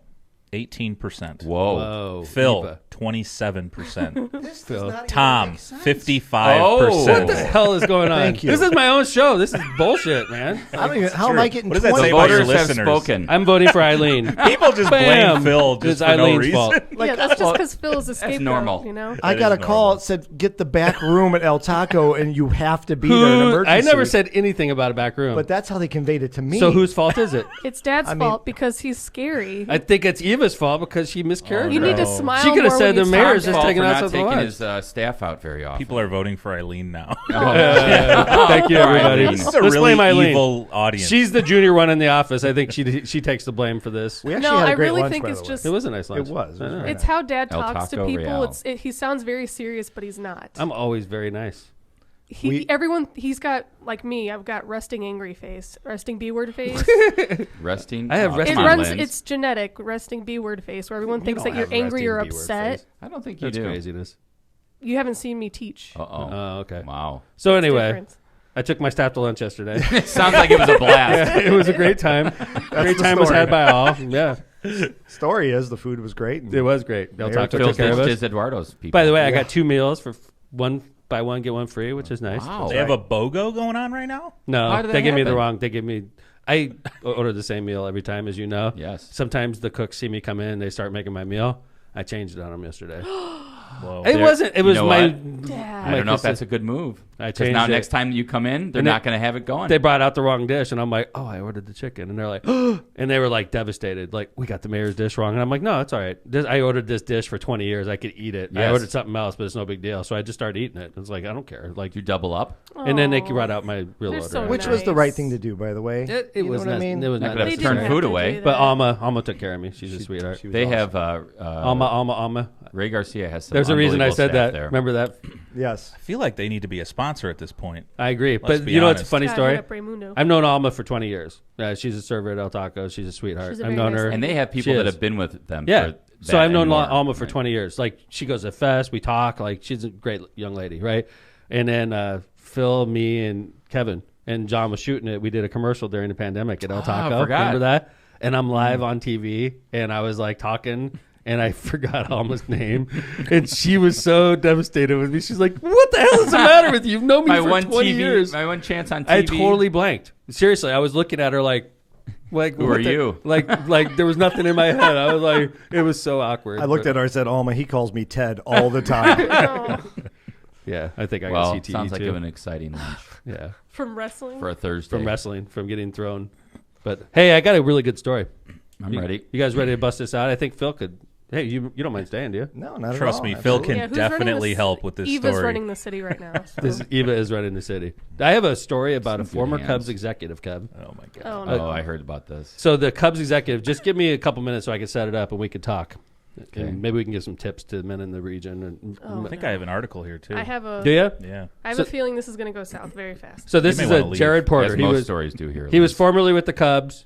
18%. Whoa. Whoa. Phil, Eva. 27%. This does not even Tom, make sense. 55%. Oh. What the hell is going on? Thank you. This is my own show. This is bullshit, man. I don't even, how am I getting What does that 20? say The about your voters have listeners? spoken. I'm voting for Eileen. People just Bam. blame Phil just It's for no Eileen's reason. fault. Yeah, that's just because Phil is a scapegoat. normal. You know. I That got a is call. normal. It said, get the back room at El Taco, and you have to be there in emergency. I never said anything about a back room. But that's how they conveyed it to me. So whose fault is it? It's Dad's I mean- fault because he's scary. I think it's Eva's fault because she miscarried. you no. need to smile. She could have more said when the you mayor's talk. just Fault taking for out not something taking else. his staff out very often. People are voting for Eileen now. Thank you, everybody. Eileen. This is a Let's really blame Eileen. evil audience. She's the junior one in the office. I think she takes the blame for this. we actually No, had a I great really lunch, think by it's the way. just. It was a nice lunch. It was. I know. It's how Dad El talks to Taco people. Real. He sounds very serious, but he's not. I'm always very nice. He's got, like me, I've got resting angry face, resting B-word face. resting. I have Oh, resting- come It on, runs. Linz. It's genetic, resting B-word face, where everyone thinks don't that you're have angry or resting B-word upset. face. I don't think you That's do. craziness. You haven't seen me teach. Uh-oh. Oh, okay. Wow. So It's anyway, different. I took my staff to lunch yesterday. Sounds like it was a blast. It was a great time. Great the time was story. had by all. Yeah, Story is the food was great. it was great. Del Mayor Taco Phil took care of ditched us. his Eduardo's people. By the way, I Yeah. got 2 meals for one buy one get one free, which is nice. Wow. They have a BOGO going on right now? No, How did they that give me the happen? wrong. They give me. I order the same meal every time, as you know. Yes. Sometimes the cooks see me come in, they start making my meal. I changed it on them yesterday. Whoa. It wasn't. It You was know my. what? Dad. I don't know if Christmas- that's a good move. I Because changed now it. next time you come in, they're And not going to have it going. They brought out the wrong dish, and I'm like, oh, I ordered the chicken. And they're like, oh, and they were like devastated. Like, we got the mayor's dish wrong. And I'm like, no, it's all right. I ordered this dish for 20 years. I could eat it. I Yes. ordered something else, but it's no big deal. So I just started eating it. It's like, I don't care. Like, You double up. and then they Aw. brought out my real They're order. so Which was the nice. right thing to do, by the way. It You know was what I mean? It was Not not gonna They necessary. turn didn't food have to away. do But that. Alma took care of me. She's a sweetheart. She was They awesome. have Alma. Ray Garcia has some. There's a reason I unbelievable said staff that. There. Remember that? Yes. I feel like they need to be a sponsor at this point. I agree. Let's But be you know what's a honest. funny Yeah, story? hit up Raymundo. I've known Alma for 20 years. She's a server at El Taco. She's a sweetheart. She's a I've very known nice her. lady. And they have people She that is. have been with them. Yeah. For So that I've known and more. Alma for Right. 20 years. Like, she goes to Fest. We talk. Like, she's a great young lady, right? And then Phil, me, and Kevin and John was shooting it. We did a commercial during the pandemic at El I Taco. forgot. Remember that? And I'm live on TV, and I was like talking, and I forgot Alma's name, and she was so devastated with me. She's like, "What the hell is the matter with you? You've known me My for one 20 TV, years." my one chance on TV. I totally blanked. Seriously, I was looking at her like Who what are the- you? Like there was nothing in my head. I was like, it was so awkward. I looked at her and said, Alma, he calls me Ted all the time. Oh, Yeah, I think I Well, got CTE sounds like too. an exciting lunch Yeah, from wrestling. for a Thursday. from wrestling, from getting thrown. But hey, I got a really good story. I'm ready. You guys ready to bust this out? I think Phil could. Hey, you don't mind staying, do you? No, not Trust at all. me, Phil Absolutely. can Yeah, who's running definitely this- help with this Eva's story. running the city right now. So. This Eva is running the city. I have a story about Some a good former hands. Cubs executive, Kev. Oh my god. Oh, no. Oh, I heard about this. So the Cubs executive, just give me a couple minutes so I can set it up and we could talk. Okay. And maybe we can give some tips to the men in the region. And, Oh, I think I have an article here too. I have a. do you? Yeah. I have So- a feeling this is going to go south very fast. So this You is may a wanna leave. Jared Porter. As He most was stories do here. he was Liz. formerly with the Cubs.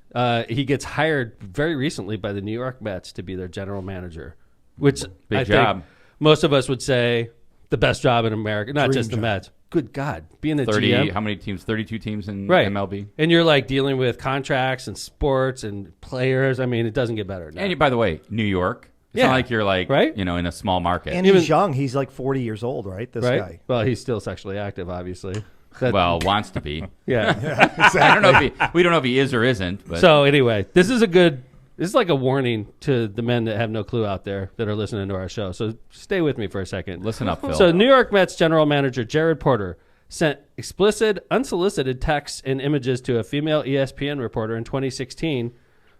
He gets hired very recently by the New York Mets to be their general manager, which Big I job. think most of us would say the best job in America, not Dream just the job. Mets. Good God, being the 30. GM. How many teams? 32 teams in Right. MLB. And you're like dealing with contracts and sports and players. I mean, it doesn't get better. Now. And by the way, New York. It's Yeah. not like you're like Right? in a small market. And Even- he's young. He's like 40 years old, right? This right? guy. Well, he's still sexually active, obviously. That- well, wants to be. yeah. I don't know if we don't know if he is or isn't. But So anyway, this is like a warning to the men that have no clue out there that are listening to our show. So stay with me for a second. listen up, Phil. So New York Mets general manager Jared Porter sent explicit, unsolicited texts and images to a female ESPN reporter in 2016,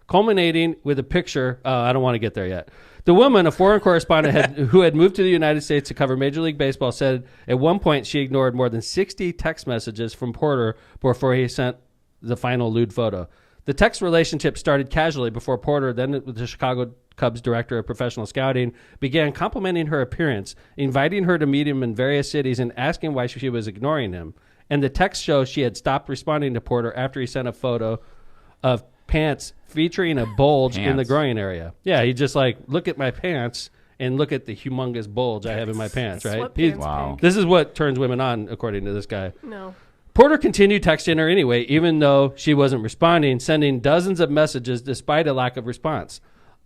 culminating with a picture. I don't want to get there yet. The woman, a foreign correspondent who had moved to the United States to cover Major League Baseball, said at one point she ignored more than 60 text messages from Porter before he sent the final lewd photo. The text relationship started casually before Porter, then the Chicago Cubs director of professional scouting, began complimenting her appearance, inviting her to meet him in various cities, and asking why she was ignoring him. And the text shows she had stopped responding to Porter after he sent a photo of pants featuring a bulge in the Pants. groin area. Yeah, he just like, look at my pants and look at the humongous bulge I have in my pants, right? Sweatpants Wow. pink. This is what turns women on, according to this guy. No. Porter continued texting her anyway, even though she wasn't responding, sending dozens of messages despite a lack of response.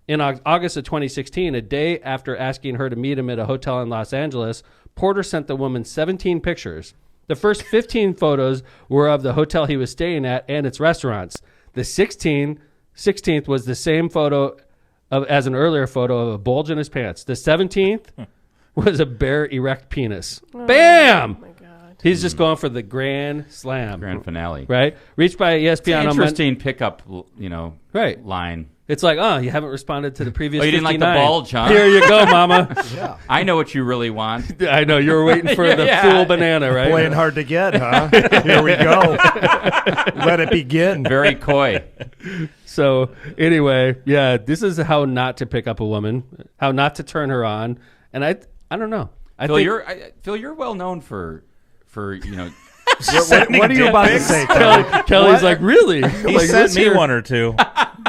In August of 2016, a day after asking her to meet him at a hotel in Los Angeles, Porter sent the woman 17 pictures. The first 15 photos were of the hotel he was staying at and its restaurants. The 16th was the same photo as an earlier photo of a bulge in his pants. The 17th was a bare erect penis. Bam! Oh my God. He's just going for the grand slam. Grand finale. Right? Reached by ESPN on Monday. Interesting pickup, Right. line. It's like, oh, you haven't responded to the previous Oh, you didn't like the 59. bulge, huh? Here you go, mama. Yeah. I know what you really want. I know, you were waiting for the Yeah. full banana, right? Playing hard to get, huh? Here we go. Let it begin. Very coy. So, anyway, yeah, this is how not to pick up a woman, how not to turn her on. And I don't know. Phil, you're well known for What are you about to say, Kelly? Kelly's like, really? He Like, sent let's me hear- one or two,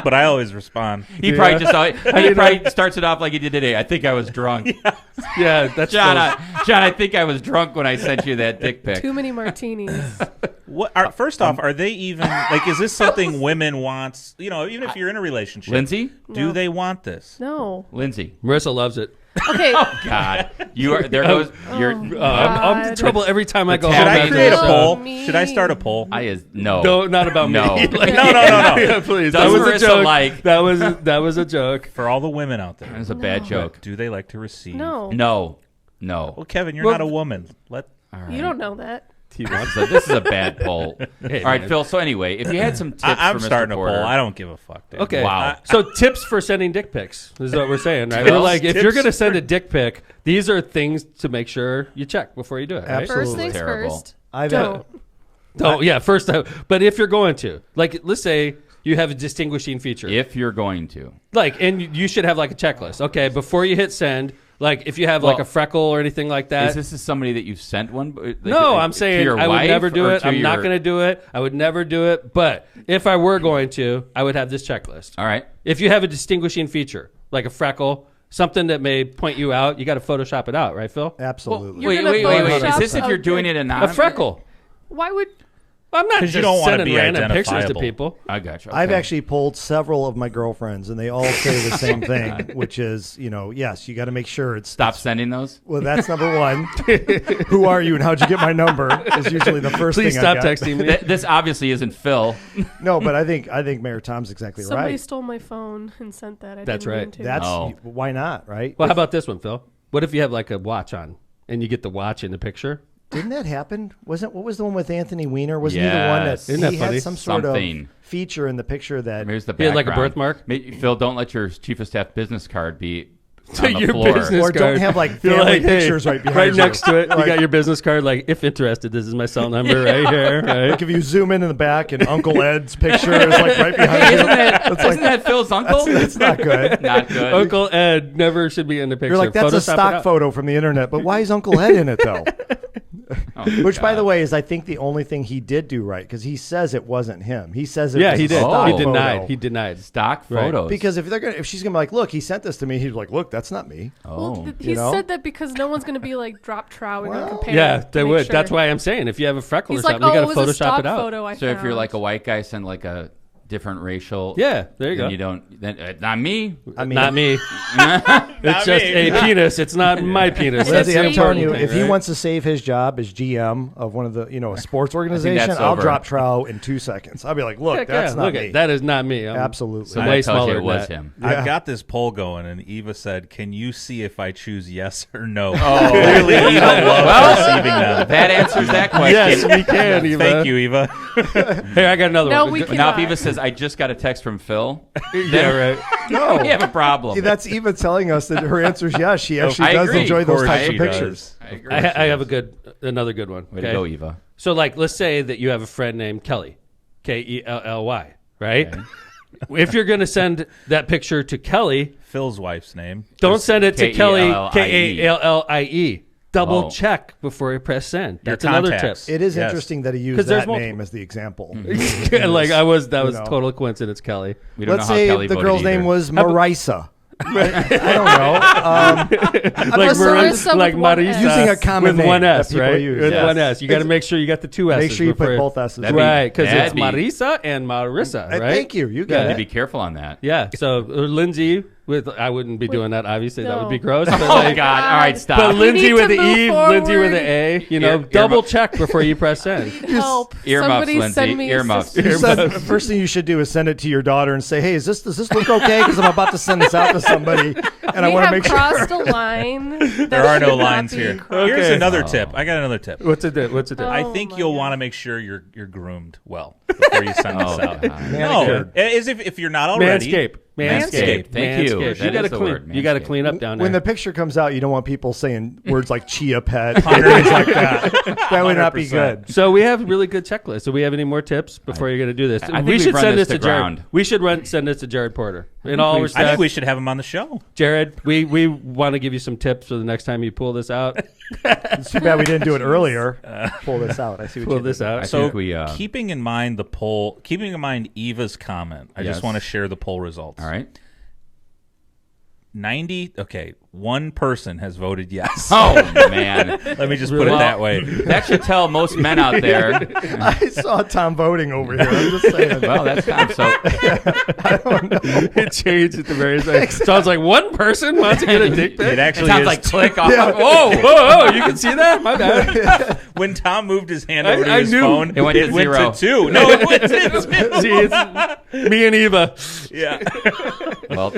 but I always respond. He probably starts it off like he did today. I think I was drunk. Yeah, that's John, close. John, I think I was drunk when I sent you that dick pic. Too many martinis. First off, are they even like? Is this something women wants? Even if you're in a relationship, Lindsay? do No. they want this? No. Lindsay. Marissa loves it. Okay. God. You are there goes your I'm in God. trouble every time I go Should home. Should I after create a this, poll? Me. Should I start a poll? no. No, not about No. me. Like, No. yeah, please. That Does was a Marissa joke. like- That was a joke. For all the women out there, That was a bad joke. do they like to receive? No. No. Well, Kevin, you're Well, not a woman. All right. You don't know that. He wants So this is a bad poll. Hey, All right, man. Phil. So anyway, if you had some tips I'm for Mr. starting a Porter, poll. I don't give a fuck, dude. Okay. Wow. So tips for sending dick pics is what we're saying, right? We're like, if Tips you're going to send a dick pic, these are things to make sure you check before you do it, right? Absolutely. First things Terrible. first. I've Oh, yeah, first time. But if you're going to, like, let's say you have a distinguishing feature. if you're going to, Like, and you should have like a checklist. Okay, before you hit send, like if you have like Well, a freckle or anything like that. is this somebody that you've sent one? Like, No, I'm to saying your I would wife never do or it. to I'm not your- going to do it. I would never do it. But if I were going to, I would have this checklist. All right. If you have a distinguishing feature, like a freckle, something that may point you out, you got to Photoshop it out, right, Phil? absolutely. You're Wait. gonna Is Photoshop this if you're doing it A anonymously? freckle. Why would? I'm not 'Cause just you don't wanna sending be random pictures to identifiable. people. I got you. I've Okay. actually polled several of my girlfriends, and they all say the same thing, which is, yes, you got to make sure it's Stop sending those. Well, that's number one. Who are you, and how'd you get my number? Is usually the first Please thing. stop I get. texting me. This obviously isn't Phil. No, but I think Mayor Tom's exactly Somebody right. stole my phone and sent that. I That's didn't mean right. to. That's Oh. why not, right? Well, how about this one, Phil? What if you have like a watch on and you get the watch in the picture? Didn't that happen? What was the one with Anthony Weiner? Wasn't he the one that Yes. Isn't that he funny? had some sort Something. of feature in the picture that Here's the He had like a background. birthmark? Phil, don't let your chief of staff business card be on the Your floor. business Or don't card. have, like, You're family hey, pictures right behind right you. next to it. You Like- got your business card. Like, if interested, this is my cell number right here. Right? like if you zoom in the back and Uncle Ed's picture is like right behind Hey, you. isn't that Phil's uncle? That's not good. Not good. Uncle Ed never should be in the picture. You're like, that's a Photoshop it stock out. photo from the internet, but why is Uncle Ed in it though? Oh, Which, by God. the way, is I think the only thing he did do right because he says it wasn't him. He says it Yeah, was he a did. stock He photo. denied. He denied. stock Right. photos. Because if she's gonna be like, look, he sent this to me, he's like, look, that's not me. oh, He You know? said that because no one's going to be like drop trow and Well, compare. Yeah, to they make would. sure. That's why I'm saying if you have a freckle He's or like, something, oh, you it got to was a Photoshop stock it out. photo I so if you're found. like a white guy, send like a different racial. Yeah, there you then go. you don't. Then not me. I mean, Not me. It's just me. a penis. It's not my penis. That's Lindsay, the I'm telling you, important if thing, he right? wants to save his job as GM of one of the, a sports organization, that's I'll over. drop trow in 2 seconds. I'll be like, look, Heck that's yeah, not look me. at that is not me. I'm Absolutely. So way that tells smaller you it than was that. him. Yeah. I've got this poll going, and Eva said, "Can you see if I choose yes or no?" Oh. Clearly, Eva loves receiving them. That answers that question. Yes, we can. Eva. Thank you, Eva. Hey, I got another No, one. we Now, cannot. if Eva says, "I just got a text from Phil," Yeah, right. No. we have a problem. That's Eva telling us that her answer is yes. She actually I does agree. enjoy Of those course types she of does. pictures. I agree. I have another good one. Way okay? to go, Eva. So, like, let's say that you have a friend named Kelly, Kelly, right? If you're going to send that picture to Kelly, Phil's wife's name. don't send it to Kelly, Kellie. Kallie. Double Oh. check before you press send. Your That's another tip. contacts. It is Yes. interesting that he 'Cause used there's that multiple. name as the example. Like that was know. total coincidence, Kelly. We don't Let's know how say Kelly the voted girl's either. name was Marisa. I don't know. Like Marissa like with one Marisa S. Using a common with one name that S, people right? use, With yes. one S. You got to make sure you got the two S's. Make sure you put before- both S's. That'd be- Right, because it's that'd be- Marisa and Marissa, right? Thank you. You Yeah. got You it. need to be careful on that. Yeah. So Lindsay with I wouldn't be doing that. Obviously, that would be No. gross. But Oh like, God! All right, stop. But Lindsay need with to the move E, Lindsay with forward. the A. Ear- Double check before you press send. Help. Earmuffs, Somebody Lindsay. send me Earmuffs. a You said the first thing you should do is send it to your daughter and say, "Hey, does this look okay? Because I'm about to send this out to somebody, and I We want to have make sure." crossed a line. There are no lines here. Okay. Here's another Oh. tip. I got another tip. What's it? What's it? Oh. I think my you'll God. want to make sure you're groomed well before you send this Oh, out. God. No, Manicure. as if you're not already. Manscape. Manscaped. Thank you. Manscaped. That gotta is the clean. word, You got to Manscaped. clean up down there. When the picture comes out, you don't want people saying words like chia pet and things like that. That would not be 100%. good. So we have a really good checklist. Do we have any more tips before you're going to do this? I think we we've should run send this this to to Jared. ground. We should send this to Jared Porter. In all I respect, think we should have him on the show. Jared, we want to give you some tips for the next time you pull this out. It's too bad we didn't do it earlier. Pull this out. I see what Pull you this did. out. I So think we. keeping in mind the poll, keeping in mind Eva's comment, I Yes. just want to share the poll results. All right. 1 person has voted yes. Oh man, Let me just put it that way. that should tell most men out there. I saw Tom voting over here. I'm just saying. Well, that's Tom. So It changed at the very end. Sounds like one person wants to get a dick It pic. it actually sounds is. like click off. Yeah. Whoa. Whoa, you can see that? My bad. When Tom moved his hand over to I his knew. phone, It went to zero. to 2. No, it went to 2. See, it's me and Eva. Yeah. Well,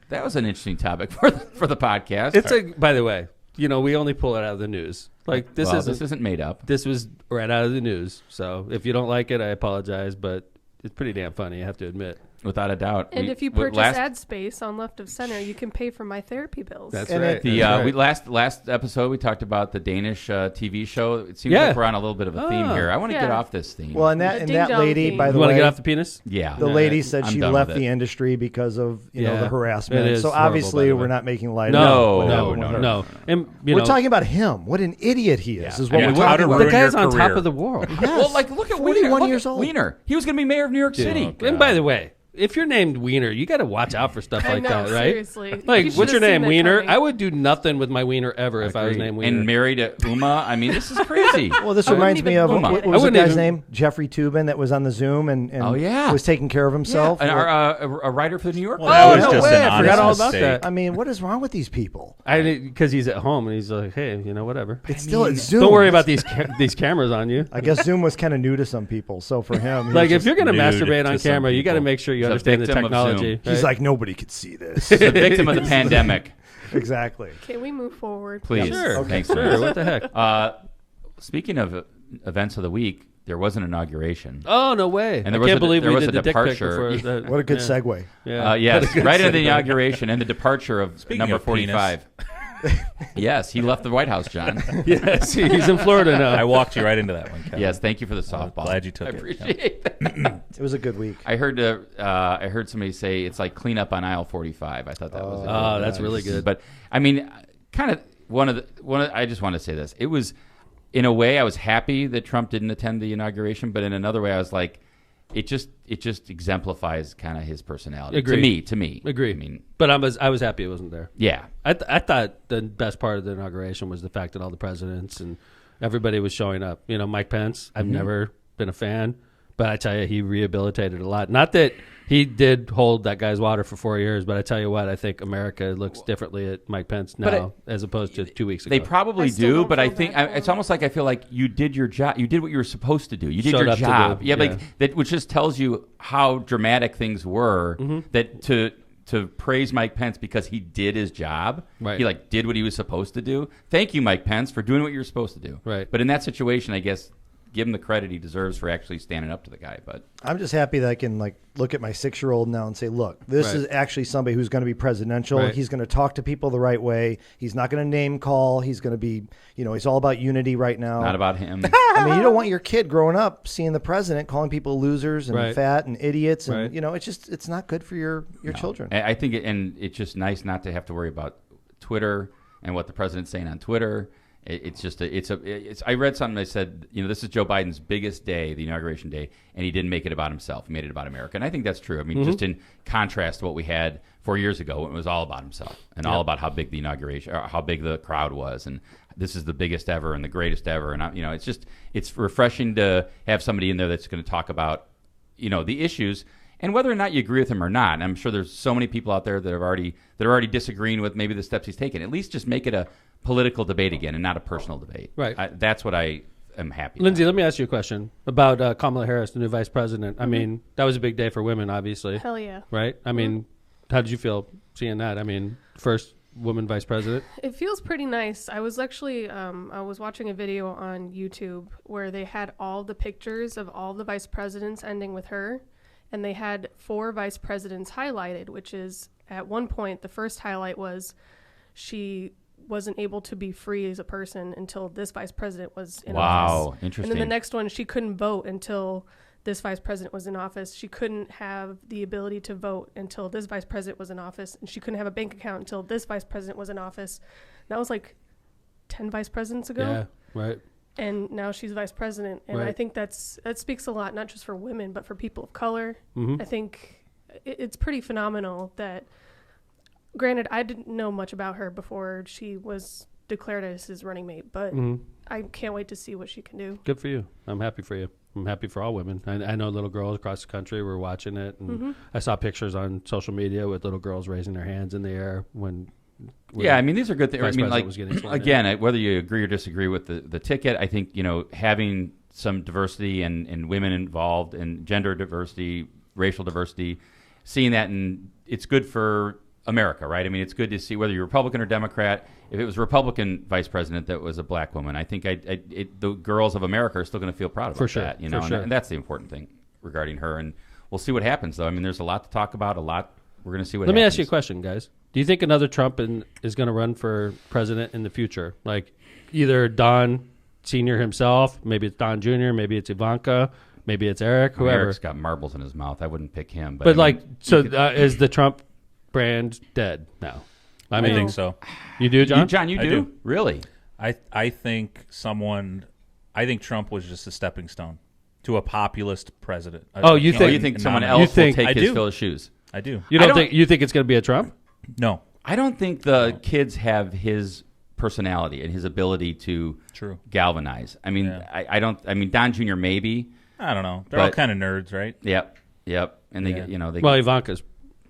that was an interesting topic for the podcast. It's by the way, we only pull it out of the news. Like this isn't made up. This was right out of the news. So if you don't like it, I apologize, but it's pretty damn funny, I have to admit. Without a doubt. And if you purchase ad space on Left of Center, you can pay for my therapy bills. That's And right. We last episode we talked about the Danish TV show. It seems like we're on a little bit of a theme here. I want to get off this theme. Well, and that lady, theme. by the You way, want to get off the penis? yeah, the lady said I'm she done left with it. the industry because of the It harassment. is So horrible, obviously by the we're way. not making light No. of it. No. And We're talking about him. What an idiot he is. Yeah. Is what Yeah, we're how talking to about. the ruin guy's your on top career. of the world. Yes. Well, like look at 41 Wiener. years Look at old. Wiener. He was going to be mayor of New York City. And by the way, if you're named Wiener, you got to watch out for stuff I like know, that, right? seriously. Like, You should what's your have name, seen that Wiener? coming. I would do nothing with my Wiener ever if I was named Wiener. And married to Uma. I mean, this is crazy. Well, this I wouldn't reminds me even of look what at it. was I the wouldn't guy's even- name? Jeffrey Toobin that was on the Zoom and Oh, yeah. was taking care of himself. And a writer for the New York. Well, that was no just way. an I honest forgot all about mistake. that. I mean, what is wrong with these people? Because he's at home and he's like, hey, whatever. It's still at Zoom. Don't worry about these these cameras on you. I guess Zoom was kind of new to some people, so for him, he Like, was if you're going to nude masturbate to on some camera, you got to people. make sure you He's a understand the victim of technology. Zoom. he's right? like, nobody could see this. The victim of the pandemic. Exactly. Can we move forward? Please. Sure. Okay. Thanks, Sure. Chris. What the heck? Speaking of events of the week, there was an inauguration. Oh, no way. And there I was can't a- believe there we was did a the dick pic departure. before that. What a good Yeah. segue. Yeah. Yes, right into the inauguration and the departure of Speaking number of penis. 45. Yes, he left the White House, John. Yes, he's in Florida now. I walked you right into that one, Kevin. Yes, thank you for the softball. glad you took I it. appreciate that. It was a good week. I heard somebody say it's like clean up on aisle 45. I thought that was. Oh, that's really good. But I mean, kind of I just want to say this. It was, in a way, I was happy that Trump didn't attend the inauguration, but in another way, I was like, it just exemplifies kind of his personality. Agreed. To me. Agree. I mean, But I was happy it wasn't there. yeah. I thought the best part of the inauguration was the fact that all the presidents and everybody was showing up. Mike Pence, I've never been a fan, but I tell you, he rehabilitated a lot. Not that he did hold that guy's water for 4 years, but I tell you what, I think America looks differently at Mike Pence now as opposed to 2 weeks ago. They probably I still do, don't but I feel think bad for it's him. almost like I feel like you did your job. You did what you were supposed to do. You did Showed your up to job. do- Yeah, yeah. like that, which just tells you how dramatic things were. Mm-hmm. That to praise Mike Pence because he did his job. Right. He did what he was supposed to do. Thank you, Mike Pence, for doing what you were supposed to do. Right. But in that situation, I guess give him the credit he deserves for actually standing up to the guy. But I'm just happy that I can look at my 6-year-old now and say, look, this Right. is actually somebody who's going to be presidential. Right. He's going to talk to people the right way. He's not going to name call. He's going to be, he's all about unity right now. not about him. I mean, you don't want your kid growing up seeing the president calling people losers and Right. fat and idiots, and Right. it's not good for your children. I think, and it's just nice not to have to worry about Twitter and what the president's saying on Twitter. I read something that said, this is Joe Biden's biggest day, the inauguration day, and he didn't make it about himself. He made it about America. And I think that's true. I mean, just in contrast to what we had 4 years ago when it was all about himself and all about how big the inauguration, or how big the crowd was. And this is the biggest ever and the greatest ever. And, it's refreshing to have somebody in there that's going to talk about, the issues. And whether or not you agree with him or not, and I'm sure there's so many people out there that are already disagreeing with maybe the steps he's taken. At least just make it a political debate again and not a personal debate. Right. That's what I am happy Lindsay, about. let me ask you a question about Kamala Harris, the new vice president. I mean, that was a big day for women, obviously. Hell yeah. Right? I mean, how did you feel seeing that? I mean, first woman vice president? It feels pretty nice. I was actually I was watching a video on YouTube where they had all the pictures of all the vice presidents ending with her, and they had 4 vice presidents highlighted, which is at one point the first highlight was she wasn't able to be free as a person until this vice president was in office. Wow, interesting. And then the next one, she couldn't vote until this vice president was in office. She couldn't have the ability to vote until this vice president was in office. And she couldn't have a bank account until this vice president was in office. That was like 10 vice presidents ago. Yeah, right. And now she's vice president. And Right. I think that speaks a lot, not just for women, but for people of color. Mm-hmm. I think it's pretty phenomenal that, granted, I didn't know much about her before she was declared as his running mate, but I can't wait to see what she can do. Good for you. I'm happy for you. I'm happy for all women. I know little girls across the country were watching it, and I saw pictures on social media with little girls raising their hands in the air when Yeah, I mean, these are good things. I Vice mean, President like, was getting sworn in. again, whether you agree or disagree with the ticket, I think, having some diversity and women involved and gender diversity, racial diversity, seeing that, and it's good for America, right? I mean, it's good to see whether you're Republican or Democrat. if it was Republican vice president that was a black woman, I think the girls of America are still going to feel proud about that. You know, and that's the important thing regarding her. And we'll see what happens, though. I mean, there's a lot to talk about. We're going to see what happens. Let me ask you a question, guys. Do you think another Trump is going to run for president in the future? Like either Don Sr. himself, maybe it's Don Jr., maybe it's Ivanka, maybe it's Eric, whoever. Eric's got marbles in his mouth. I wouldn't pick him. But is the Trump brand dead now? I think so. You do, John? John, you do? Really? I think Trump was just a stepping stone to a populist president. You think someone else will take his fill of shoes? I do. You think it's going to be a Trump? No. I don't think the kids have his personality and his ability to galvanize. I mean, I don't. I mean, Don Jr. maybe. I don't know. They're all kind of nerds, right? Yep. And they get, Ivanka's.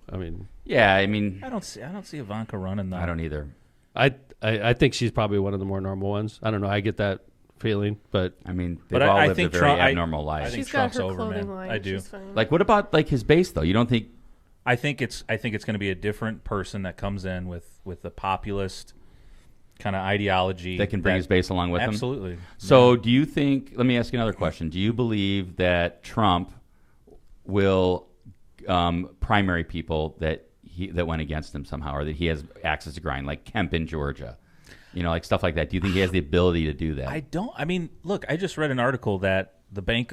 I mean. Yeah, I mean. I don't see Ivanka running though. I don't either. I think she's probably one of the more normal ones. I don't know. I get that feeling, but I mean, they've all lived a very abnormal life. I think she's Trump's got her over, clothing man. line. I do. Like, what about like his base though? You don't think? I think it's going to be a different person that comes in with the populist kind of ideology that can bring his base along with him. Absolutely. So, do you think? Let me ask you another question. Do you believe that Trump will primary people that went against him somehow, or that he has access to grind, like Kemp in Georgia, like stuff like that? Do you think he has the ability to do that? I don't. I mean, look, I just read an article that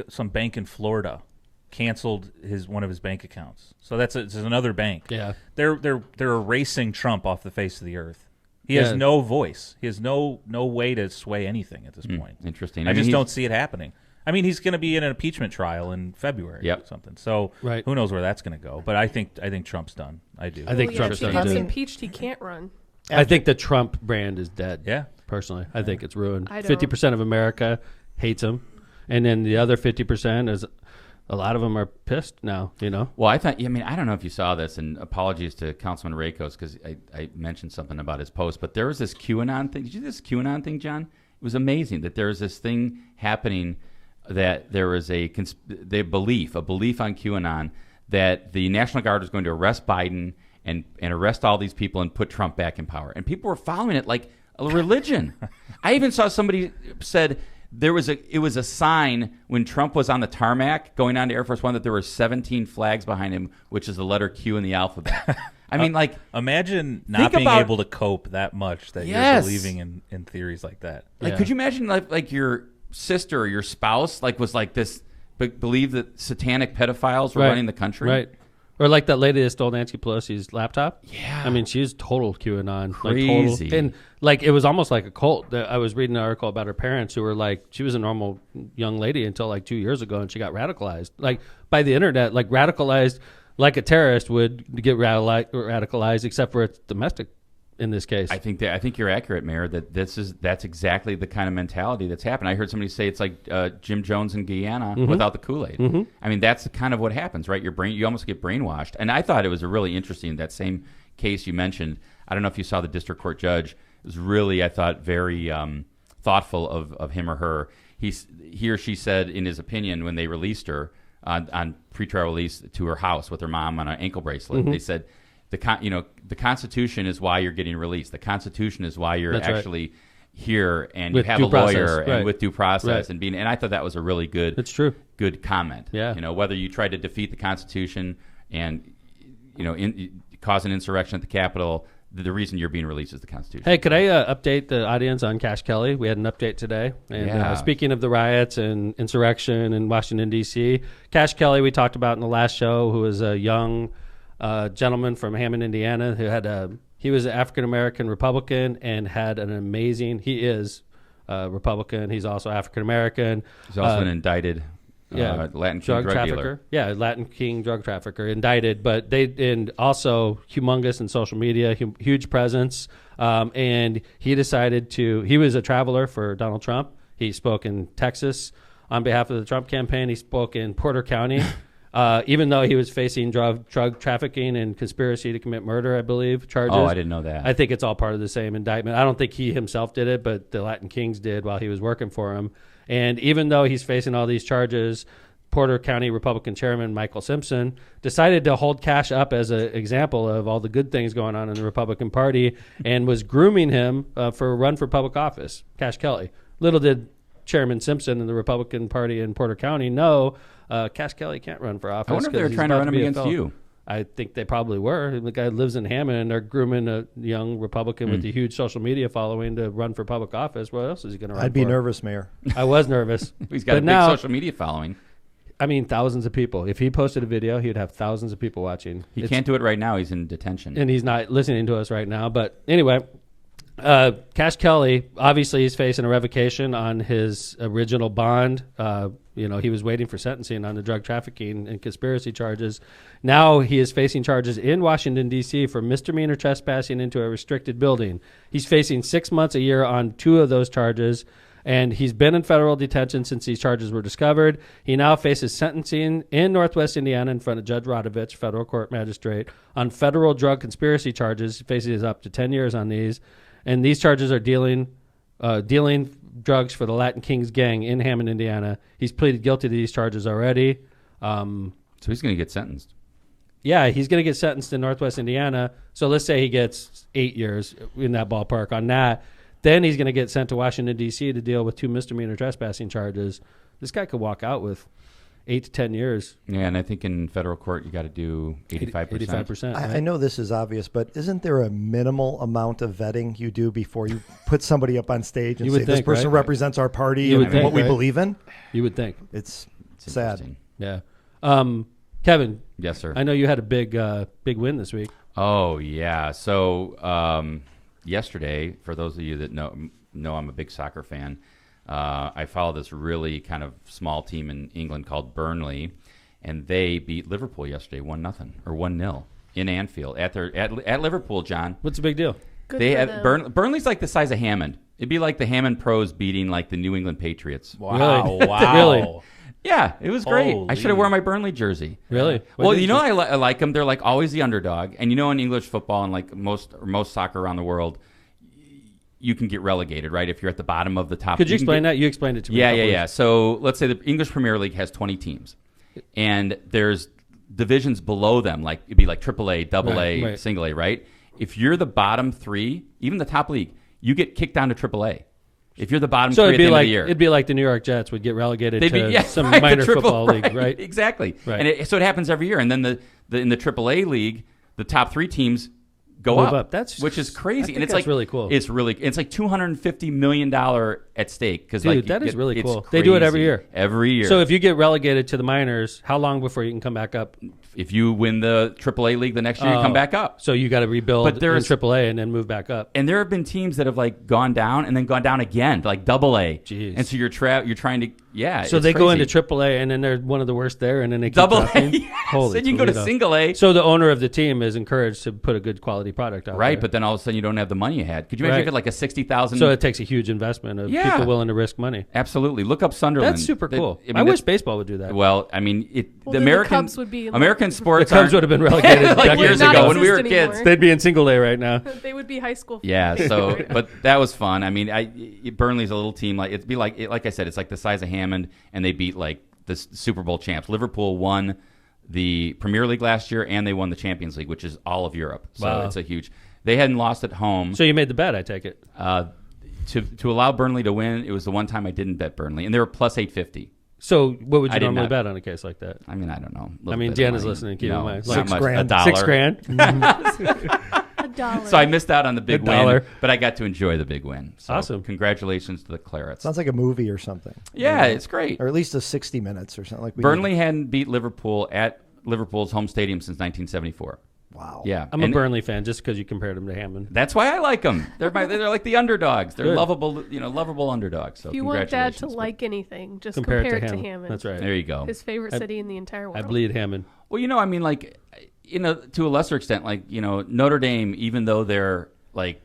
some bank in Florida canceled one of his bank accounts. So it's another bank. Yeah, they're erasing Trump off the face of the earth. He has no voice. He has no way to sway anything at this point. Interesting. I just don't see it happening. I mean, he's going to be in an impeachment trial in February or something. So who knows where that's going to go? But I think Trump's done. I do. I think Trump's done. If he gets impeached, he can't run. I think the Trump brand is dead. Yeah. Personally, I think it's ruined. I don't. 50% of America hates him, and then the other 50% is. A lot of them are pissed now, Well, I mean, I don't know if you saw this, and apologies to Councilman Rakos because I mentioned something about his post, but there was this QAnon thing. Did you see this QAnon thing, John? It was amazing that there was this thing happening that there was a belief on QAnon that the National Guard was going to arrest Biden and arrest all these people and put Trump back in power. And people were following it like a religion. I even saw somebody said... It was a sign when Trump was on the tarmac going on to Air Force One that there were 17 flags behind him, which is the letter Q in the alphabet. I mean, imagine not being able to cope that much that you're believing in theories like that. Like, could you imagine like your sister or your spouse was like this, believe that satanic pedophiles were running the country, right? Or like that lady that stole Nancy Pelosi's laptop. Yeah. I mean, she's total QAnon. Crazy. And it was almost like a cult. I was reading an article about her parents who were like, she was a normal young lady until like 2 years ago, and she got radicalized. Like by the internet, like radicalized like a terrorist would get radicalized, except for it's domestic in this case. I think you're accurate, Mayor, that that's exactly the kind of mentality that's happened. I heard somebody say it's like Jim Jones in Guyana without the Kool-Aid. Mm-hmm. I mean, that's kind of what happens, right? You almost get brainwashed. And I thought it was a really interesting, that same case you mentioned. I don't know if you saw the district court judge. It was really, I thought, very thoughtful of him or her. He or she said, in his opinion, when they released her on pretrial release to her house with her mom on an ankle bracelet, they said, the Constitution is why you're getting released. The Constitution is why you're actually here, and with you have a lawyer and with due process and being. And I thought that was a really good. It's true. Good comment. Yeah. Whether you tried to defeat the Constitution and cause an insurrection at the Capitol, the reason you're being released is the Constitution. Hey, could I update the audience on Cash Kelly? We had an update today. And speaking of the riots and insurrection in Washington, D.C., Cash Kelly, we talked about in the last show, who was a young gentleman from Hammond, Indiana, who he was an African-American Republican and had an amazing, he is a Republican. He's also African-American. He's also an indicted Latin King drug trafficker. Dealer. Yeah, Latin King drug trafficker, indicted, but and also humongous in social media, huge presence. And he decided he was a traveler for Donald Trump. He spoke in Texas on behalf of the Trump campaign. He spoke in Porter County. Even though he was facing drug trafficking and conspiracy to commit murder, I believe, charges. Oh, I didn't know that. I think it's all part of the same indictment. I don't think he himself did it, but the Latin Kings did while he was working for him. And even though he's facing all these charges, Porter County Republican Chairman Michael Simpson decided to hold Cash up as an example of all the good things going on in the Republican Party and was grooming him for a run for public office, Cash Kelly. Little did Chairman Simpson and the Republican Party in Porter County know Cash Kelly can't run for office. I wonder if they were trying to run him against you. I think they probably were. The guy lives in Hammond, and they're grooming a young Republican with a huge social media following to run for public office. What else is he going to run for? I'd be nervous, Mayor. I was nervous. He's got a big social media following. I mean, thousands of people. If he posted a video, he'd have thousands of people watching. He can't do it right now. He's in detention. And he's not listening to us right now. But anyway, Cash Kelly, obviously he's facing a revocation on his original bond. He was waiting for sentencing on the drug trafficking and conspiracy charges. Now he is facing charges in Washington, D.C. for misdemeanor trespassing into a restricted building. He's facing 6 months a year on 2 of those charges, and he's been in federal detention since these charges were discovered. He now faces sentencing in Northwest Indiana in front of Judge Radovich, federal court magistrate, on federal drug conspiracy charges. He faces up to 10 years on these. And these charges are dealing drugs for the Latin Kings gang in Hammond, Indiana. He's pleaded guilty to these charges already. So he's going to get sentenced. Yeah, he's going to get sentenced in Northwest Indiana. So let's say he gets 8 years in that ballpark on that. Then he's going to get sent to Washington, D.C. to deal with 2 misdemeanor trespassing charges. This guy could walk out with 8 to 10 years. Yeah, and I think in federal court you got to do 85%. 85%. Right? I know this is obvious, but isn't there a minimal amount of vetting you do before you put somebody up on stage and say, this person represents our party and what we believe in? You would think. It's sad. Yeah. Kevin. Yes, sir. I know you had a big win this week. Oh, yeah. So yesterday, for those of you that know I'm a big soccer fan, I follow this really kind of small team in England called Burnley, and they beat Liverpool yesterday 1-0 or 1-0 in Anfield at Liverpool. John, what's the big deal? Burnley's like the size of Hammond. It'd be like the Hammond Pros beating like the New England Patriots. Wow! Really? Wow! Really? Yeah, it was great. Holy. I should have worn my Burnley jersey. Really? Well, I like them. They're like always the underdog, and in English football and like most soccer around the world, you can get relegated, right? If you're at the bottom of the top. Could you explain that? You explained it to me. Yeah. So let's say the English Premier League has 20 teams, and there's divisions below them, like it'd be like AAA, AA, Single A, right? If you're the bottom 3, even the top league, you get kicked down to AAA. If you're the bottom 3 at the end of the year. It'd be like the New York Jets would get relegated to some minor football league, right? Exactly. Right. And so it happens every year. And then in the AAA league, the top 3 teams go Move up. Which is crazy. And it's like really cool. It's like $250 million at stake. Dude, that is really cool. They do it every year. Every year. So if you get relegated to the minors, how long before you can come back up? If you win the AAA league the next year, you come back up. So you got to rebuild in AAA and then move back up. And there have been teams that have like gone down and then gone down again, like AA. Jeez. And so you're trying to So they go into AAA and then they're one of the worst there, and then they keep AA. Yes. Holy then you can go to Single A. So the owner of the team is encouraged to put a good quality product out right, there. but then all of a sudden you don't have the money you had. Could you imagine if you had like a 60,000? So it takes a huge investment of people willing to risk money. Absolutely. Look up Sunderland. That's super cool. I wish baseball would do that. Well, I mean, the Cubs would be American sports. The Cubs would have been relegated like years ago when we were anymore. kids. They'd be in Single A right now. They would be high school. Yeah. So, but that was fun. I mean, Burnley's a little team. Like it'd be like I said, it's like the size of Hammond, and they beat like the Super Bowl champs. Liverpool won the Premier League last year, and they won the Champions League, which is all of Europe. So it's a huge. They hadn't lost at home. So you made the bet, I take it. To allow Burnley to win, it was the one time I didn't bet Burnley, and they were plus 850. So what would you normally bet on a case like that? I mean, I don't know. I mean, Jan is listening. Keep in mind. $6 grand. $6,000. $1. So I missed out on the big win, but I got to enjoy the big win. So awesome. Congratulations to the Clarets. Sounds like a movie or something. Yeah, it's great. Or at least a 60 Minutes or something. Like Burnley hadn't beat Liverpool at Liverpool's home stadium since 1974. Wow. Yeah. I'm a Burnley fan just because you compared them to Hammond. That's why I like them. They're like the underdogs. They're lovable underdogs. So if you want Dad to like anything, just compare it to Hammond. That's right. There you go. His favorite city in the entire world. I bleed Hammond. Well, I mean, like, to a lesser extent, like, Notre Dame, even though they're like,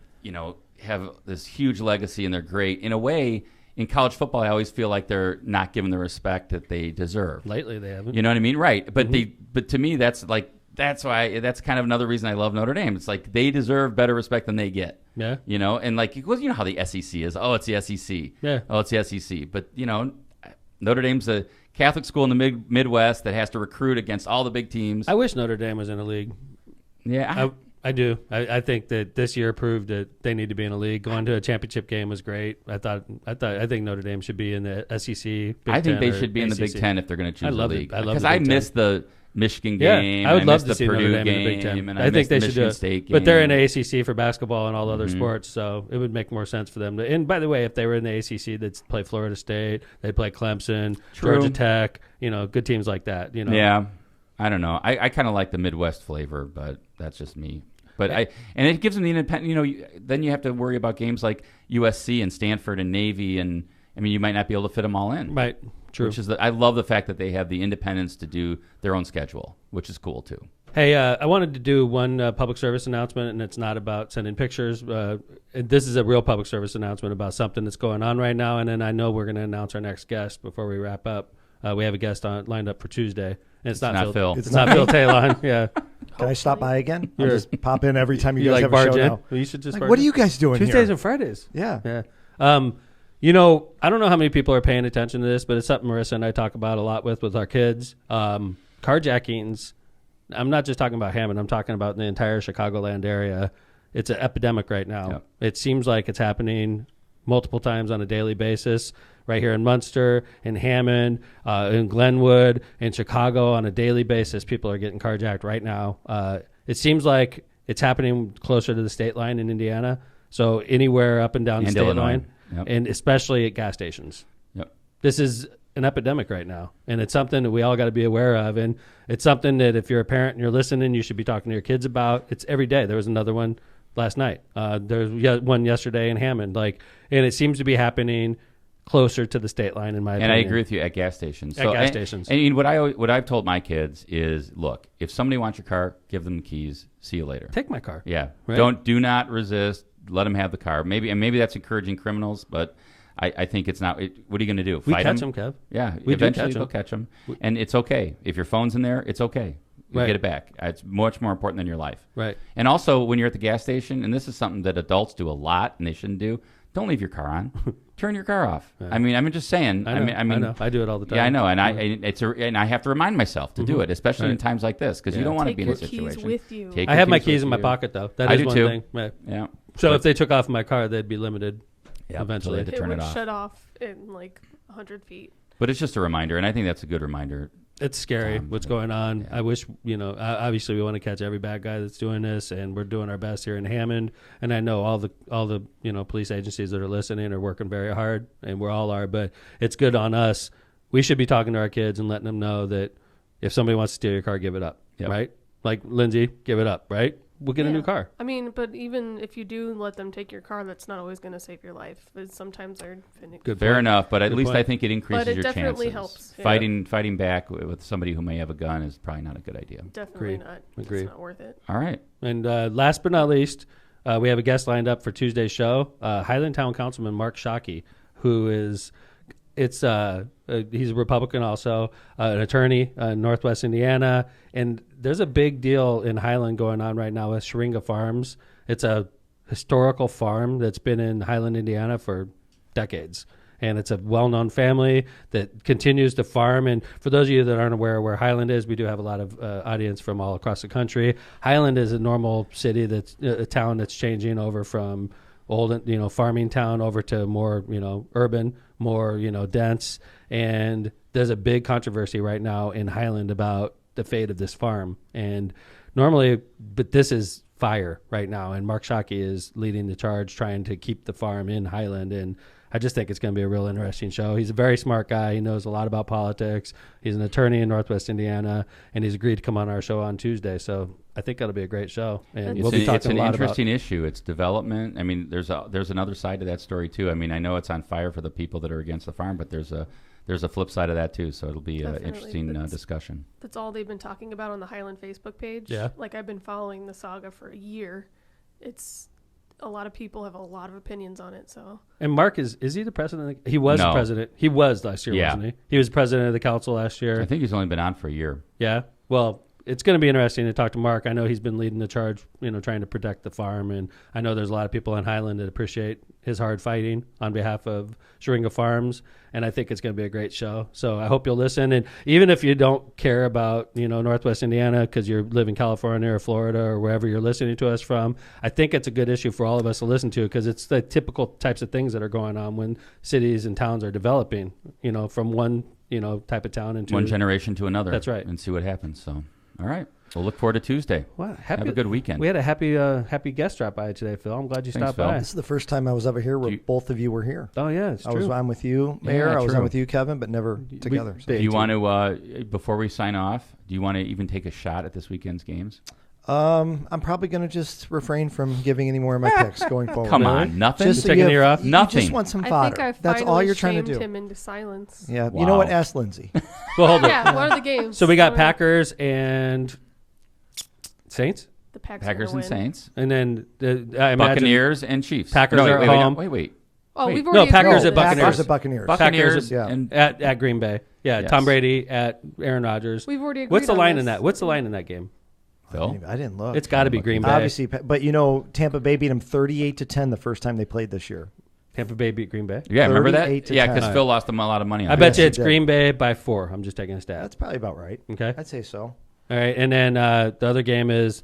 have this huge legacy and they're great, in a way, in college football, I always feel like they're not given the respect that they deserve. Lately, they haven't. You know what I mean? Right. But but to me, that's that's kind of another reason I love Notre Dame. It's like they deserve better respect than they get. Yeah. And like, you know how the SEC is. Oh, it's the SEC. Yeah. Oh, it's the SEC. But, Notre Dame's a Catholic school in the Midwest that has to recruit against all the big teams. I wish Notre Dame was in a league. Yeah, I do. I think that this year proved that they need to be in a league. Going to a championship game was great. I think Notre Dame should be in the SEC. I think they should be in the Big Ten if they're going to choose a league. Because I miss the Michigan game. I would love to the see Purdue Notre Dame in the Big game, Ten. and I think they should do Michigan it. State game. But they're in the ACC for basketball and all the other sports, so it would make more sense for them. And by the way, if they were in the ACC, they'd play Florida State, they'd play Clemson, Georgia Tech, good teams like that. Yeah, I don't know. I kind of like the Midwest flavor, but that's just me. But and it gives them the independent. Then you have to worry about games like USC and Stanford and Navy, and you might not be able to fit them all in. Right. True. Which is I love the fact that they have the independence to do their own schedule, which is cool too. Hey, I wanted to do one public service announcement, and it's not about sending pictures. This is a real public service announcement about something that's going on right now, and then I know we're going to announce our next guest before we wrap up. We have a guest lined up for Tuesday, and it's not Phil. It's not Phil Taillon. Yeah. Can I stop by again? I'll just pop in every time you guys like have a show barge in? now. Well, you should just what are you guys doing Tuesdays here? and Fridays. Yeah. Yeah. I don't know how many people are paying attention to this, but it's something Marissa and I talk about a lot with our kids. Carjackings. I'm not just talking about Hammond. I'm talking about the entire Chicagoland area. It's an epidemic right now. Yep. It seems like it's happening multiple times on a daily basis. Right here in Munster, in Hammond, in Glenwood, in Chicago, on a daily basis, people are getting carjacked right now. It seems like it's happening closer to the state line in Indiana. So anywhere up and down the state Illinois. line, Yep. and especially at gas stations. Yep. This is an epidemic right now, and it's something that we all got to be aware of. And it's something that if you're a parent and you're listening, you should be talking to your kids about. It's every day. There was another one last night. There's one yesterday in Hammond. And it seems to be happening closer to the state line, in my opinion. And I agree with you at gas stations. At gas stations. And what I've told my kids is, look, if somebody wants your car, give them the keys. See you later. Take my car. Yeah. Right? Do not resist. Let them have the car. Maybe that's encouraging criminals, but I think it's not. What are you going to do? We Fight catch them? Kev. Yeah. We Eventually they'll catch them. And it's okay. If your phone's in there, it's okay. You get it back. It's much more important than your life. Right. And also, when you're at the gas station, and this is something that adults do a lot and they shouldn't do, don't leave your car on. Turn your car off. Yeah. I'm just saying. I know. I do it all the time. Yeah, I know, and I have to remind myself to do it, especially in times like this, because you don't want to be in a situation. Take your keys with you. I have my keys in my pocket though. That is one thing. Right. Yeah. So if they took off my car, they'd be limited. Yeah, eventually. so they had to turn it it would off. shut off in 100 feet. But it's just a reminder, and I think that's a good reminder. It's scary what's going on. I wish, obviously we want to catch every bad guy that's doing this, and we're doing our best here in Hammond. And I know all the police agencies that are listening are working very hard, and we all are. But it's good on us. We should be talking to our kids and letting them know that if somebody wants to steal your car, give it up, right? Like Lindsay, give it up, right? We'll get a new car. But even if you do let them take your car, that's not always going to save your life. Sometimes they're good. Fair enough, but at Good least point. I think it increases your chances. But it definitely helps. Yeah. Fighting back with somebody who may have a gun is probably not a good idea. Definitely not. Agreed. It's not worth it. All right. And last but not least, we have a guest lined up for Tuesday's show, Highland Town Councilman Mark Shockey, who is... he's a Republican also, an attorney in Northwest Indiana. And there's a big deal in Highland going on right now with Sheringa Farms. It's a historical farm that's been in Highland, Indiana for decades. And it's a well-known family that continues to farm. And for those of you that aren't aware of where Highland is, we do have a lot of audience from all across the country. Highland is a normal city that's a town that's changing over from old, farming town over to more, urban, more, dense. And there's a big controversy right now in Highland about the fate of this farm. And normally, but this is fire right now. And Mark Shockey is leading the charge trying to keep the farm in Highland. And I just think it's going to be a real interesting show. He's a very smart guy. He knows a lot about politics. He's an attorney in Northwest Indiana, and he's agreed to come on our show on Tuesday. So I think that'll be a great show. And we'll be talking it's an a lot interesting issue. It's development. There's another side to that story too. I know it's on fire for the people that are against the farm, but there's a flip side of that too. So it'll be an interesting discussion. That's all they've been talking about on the Highland Facebook page. Yeah. I've been following the saga for a year. It's a lot of people have a lot of opinions on it. So. And Mark is he the president? He was the president. He was last year, wasn't he? He was president of the council last year. I think he's only been on for a year. Yeah. Well, it's going to be interesting to talk to Mark. I know he's been leading the charge, trying to protect the farm, and I know there's a lot of people on Highland that appreciate his hard fighting on behalf of Shringa Farms, and I think it's going to be a great show. So I hope you'll listen, and even if you don't care about Northwest Indiana because you live in California or Florida or wherever you're listening to us from, I think it's a good issue for all of us to listen to because it's the typical types of things that are going on when cities and towns are developing, from one type of town into one generation to another. That's right. And see what happens. So, all right. We'll look forward to Tuesday. Well, have a good weekend. We had a happy guest drop by today, Phil. I'm glad you stopped Phil. by. This is the first time I was ever here where both of you were here. Oh, yeah, it's I true. was on with you, Mayor. Yeah, I was true. on with you, Kevin, but never together. So. Do you want to, before we sign off, do you want to even take a shot at this weekend's games? I'm probably going to just refrain from giving any more of my picks going forward. Come on, nothing? Just Taking a year off? You Nothing. just want some I fodder. think I That's all you're trying to do. shamed him into silence. Yeah. Wow. You know what? Ask Lindsay. Well, hold on. Yeah, what are the games? So we got What are- Packers and Saints, The Packers Packers and Saints. and then I imagine Buccaneers and Chiefs. Packers no, wait, are wait, home. Wait. Oh, Wait. we've No, already Packers agreed at to this. Buccaneers. Packers at Buccaneers. Buccaneers yeah, and at Green Bay. Yeah, Yes. Tom Brady at Aaron Rodgers. We've already agreed What's the on line this. in that? What's the line in that game? Phil. I didn't look. It's got to be Green Bay. Obviously, but Tampa Bay beat them 38-10 the first time they played this year. Tampa Bay beat Green Bay. Yeah, remember that? 38 to Yeah, 10. because Phil lost them a lot of money on I it. bet you he it's did. Green Bay by 4. I'm just taking a stat. That's probably about right. Okay. I'd say so. All right, and then the other game is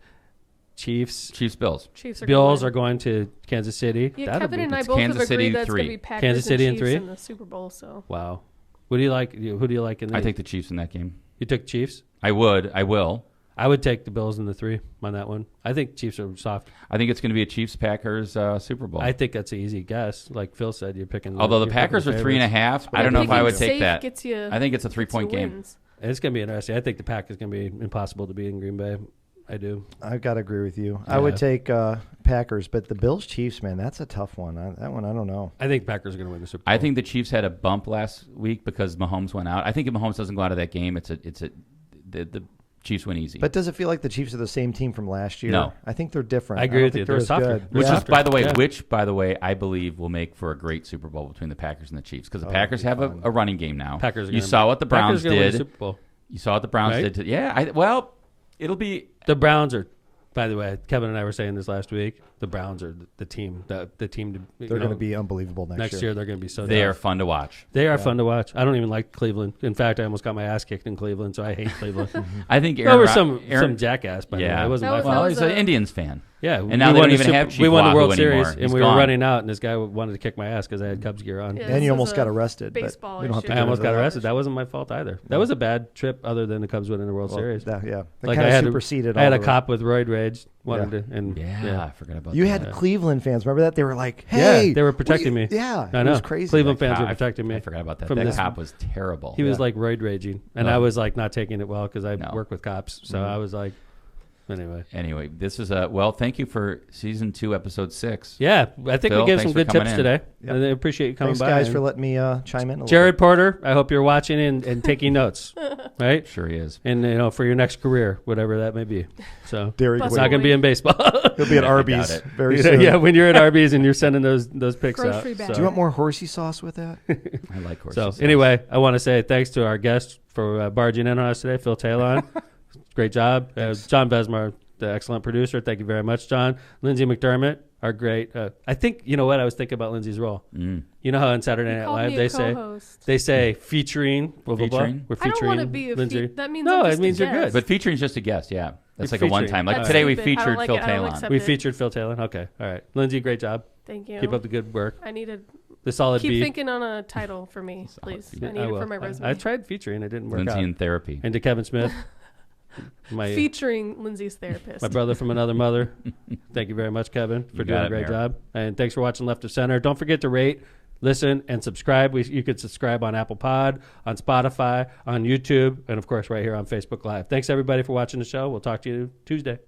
Chiefs. Bills. Chiefs are Bills gonna are going to Kansas City. win. Yeah, That'll Kevin be- and I it's both Kansas have agreed City that it's going to 3. be Packers Kansas City and and Chiefs 3? in the Super Bowl. So Wow. Who do you like? Who do you like in the? I take the Chiefs in that game. You took Chiefs. I will. I would take the Bills in the 3 on that one. I think Chiefs are soft. I think it's going to be a Chiefs-Packers Super Bowl. I think that's an easy guess. Like Phil said, you're picking. Although the you're Packers picking are favorites. 3.5, I don't know if I would Picking take safe that. Gets you, I think it's a 3-point gets you game. wins. It's going to be interesting. I think the Pack is going to be impossible to beat in Green Bay. I do. I've got to agree with you. Yeah. I would take Packers, but the Bills Chiefs, man, that's a tough one. That one, I don't know. I think Packers are going to win the Super Bowl. I think the Chiefs had a bump last week because Mahomes went out. I think if Mahomes doesn't go out of that game, the Chiefs win easy. But does it feel like the Chiefs are the same team from last year? No. I think they're different. I agree don't with think you. They're as softer. good. Which Yeah. is, by the Yeah. way, I believe will make for a great Super Bowl between the Packers and the Chiefs because the Oh, Packers it'll have be fun. a running game now. Packers are You gonna- saw what the Browns Packers are gonna win the did. Super Bowl. You saw what the Browns Right? did. It'll be. The Browns are. By the way, Kevin and I were saying this last week. The Browns are the team. The team. They're going to be unbelievable next year. They're going to be so. They are tough. fun to watch. They are fun to watch. I don't even like Cleveland. In fact, I almost got my ass kicked in Cleveland, so I hate Cleveland. I think There was some jackass, by the way. Yeah, It wasn't That my was- fault. Well, that he's was an a- Indians fan. Yeah, And now they don't even have Chief We won the Wahoo World anymore. Series, and He's we were gone. running out, and this guy wanted to kick my ass because I had Cubs gear on. Yeah, And this you is almost a got arrested. but baseball we don't have to issue. I get almost into got that. arrested. That wasn't my fault either. That was a bad trip, other than the Cubs winning the World Well, Series. That Like kind I of had superseded I had all a the- cop with roid rage wanted to, and Yeah, I forgot about You that. had Cleveland fans. Remember that? They were like, hey. yeah, they were what protecting do you- me. Yeah. I It know. was crazy. Cleveland That fans were cop- protecting me. I forgot about that. From That this- cop was terrible. He was like roid raging, and No. I was like not taking it well because I No. work with cops. So I was like, anyway. This is thank you for season 2, episode 6. Yeah, I think Phil, we gave thanks some for good coming tips in. today. Yep. And I appreciate you coming Thanks, by. guys, and for letting me chime in a little Jared Porter, I hope you're watching and taking notes, right? Sure he is. And for your next career, whatever that may be. So Derek it's Wade. not going to be in baseball. He'll be at I Arby's doubt it. very soon. yeah, when you're at Arby's and you're sending those picks Grocery out. bag. So. Do you want more horsey sauce with that? I like horses. So anyway, I want to say thanks to our guest for barging in on us today, Phil Taillon. Great job. John Besmar, the excellent producer. Thank you very much, John. Lindsay McDermott, our great. I think, you know what? I was thinking about Lindsay's role. You know how on Saturday You Night called Live me a co-host. they say featuring, blah, blah, blah. Featuring? We're I don't featuring want to be a Lindsay. that means No, I'm it just means a you're good. guest. But featuring's just a guest, yeah. That's You're like a one featuring. time. Like That's today we stupid. I don't featured like Phil it. I don't Taillon. accept We it. featured Phil Taillon. Okay. All right. Lindsay, great job. Thank you. Keep up the good work. I needed The solid keep B. thinking on a title for me, please. I need it will. for my resume. I tried featuring. It didn't work Lindsay out. in therapy. And to Kevin Smith, my Featuring Lindsay's therapist. my brother from another mother. Thank you very much, Kevin, for You doing got a it, great Mayor. job. And thanks for watching Left of Center. Don't forget to rate, listen, and subscribe. You could subscribe on Apple Pod, on Spotify, on YouTube, and, of course, right here on Facebook Live. Thanks, everybody, for watching the show. We'll talk to you Tuesday.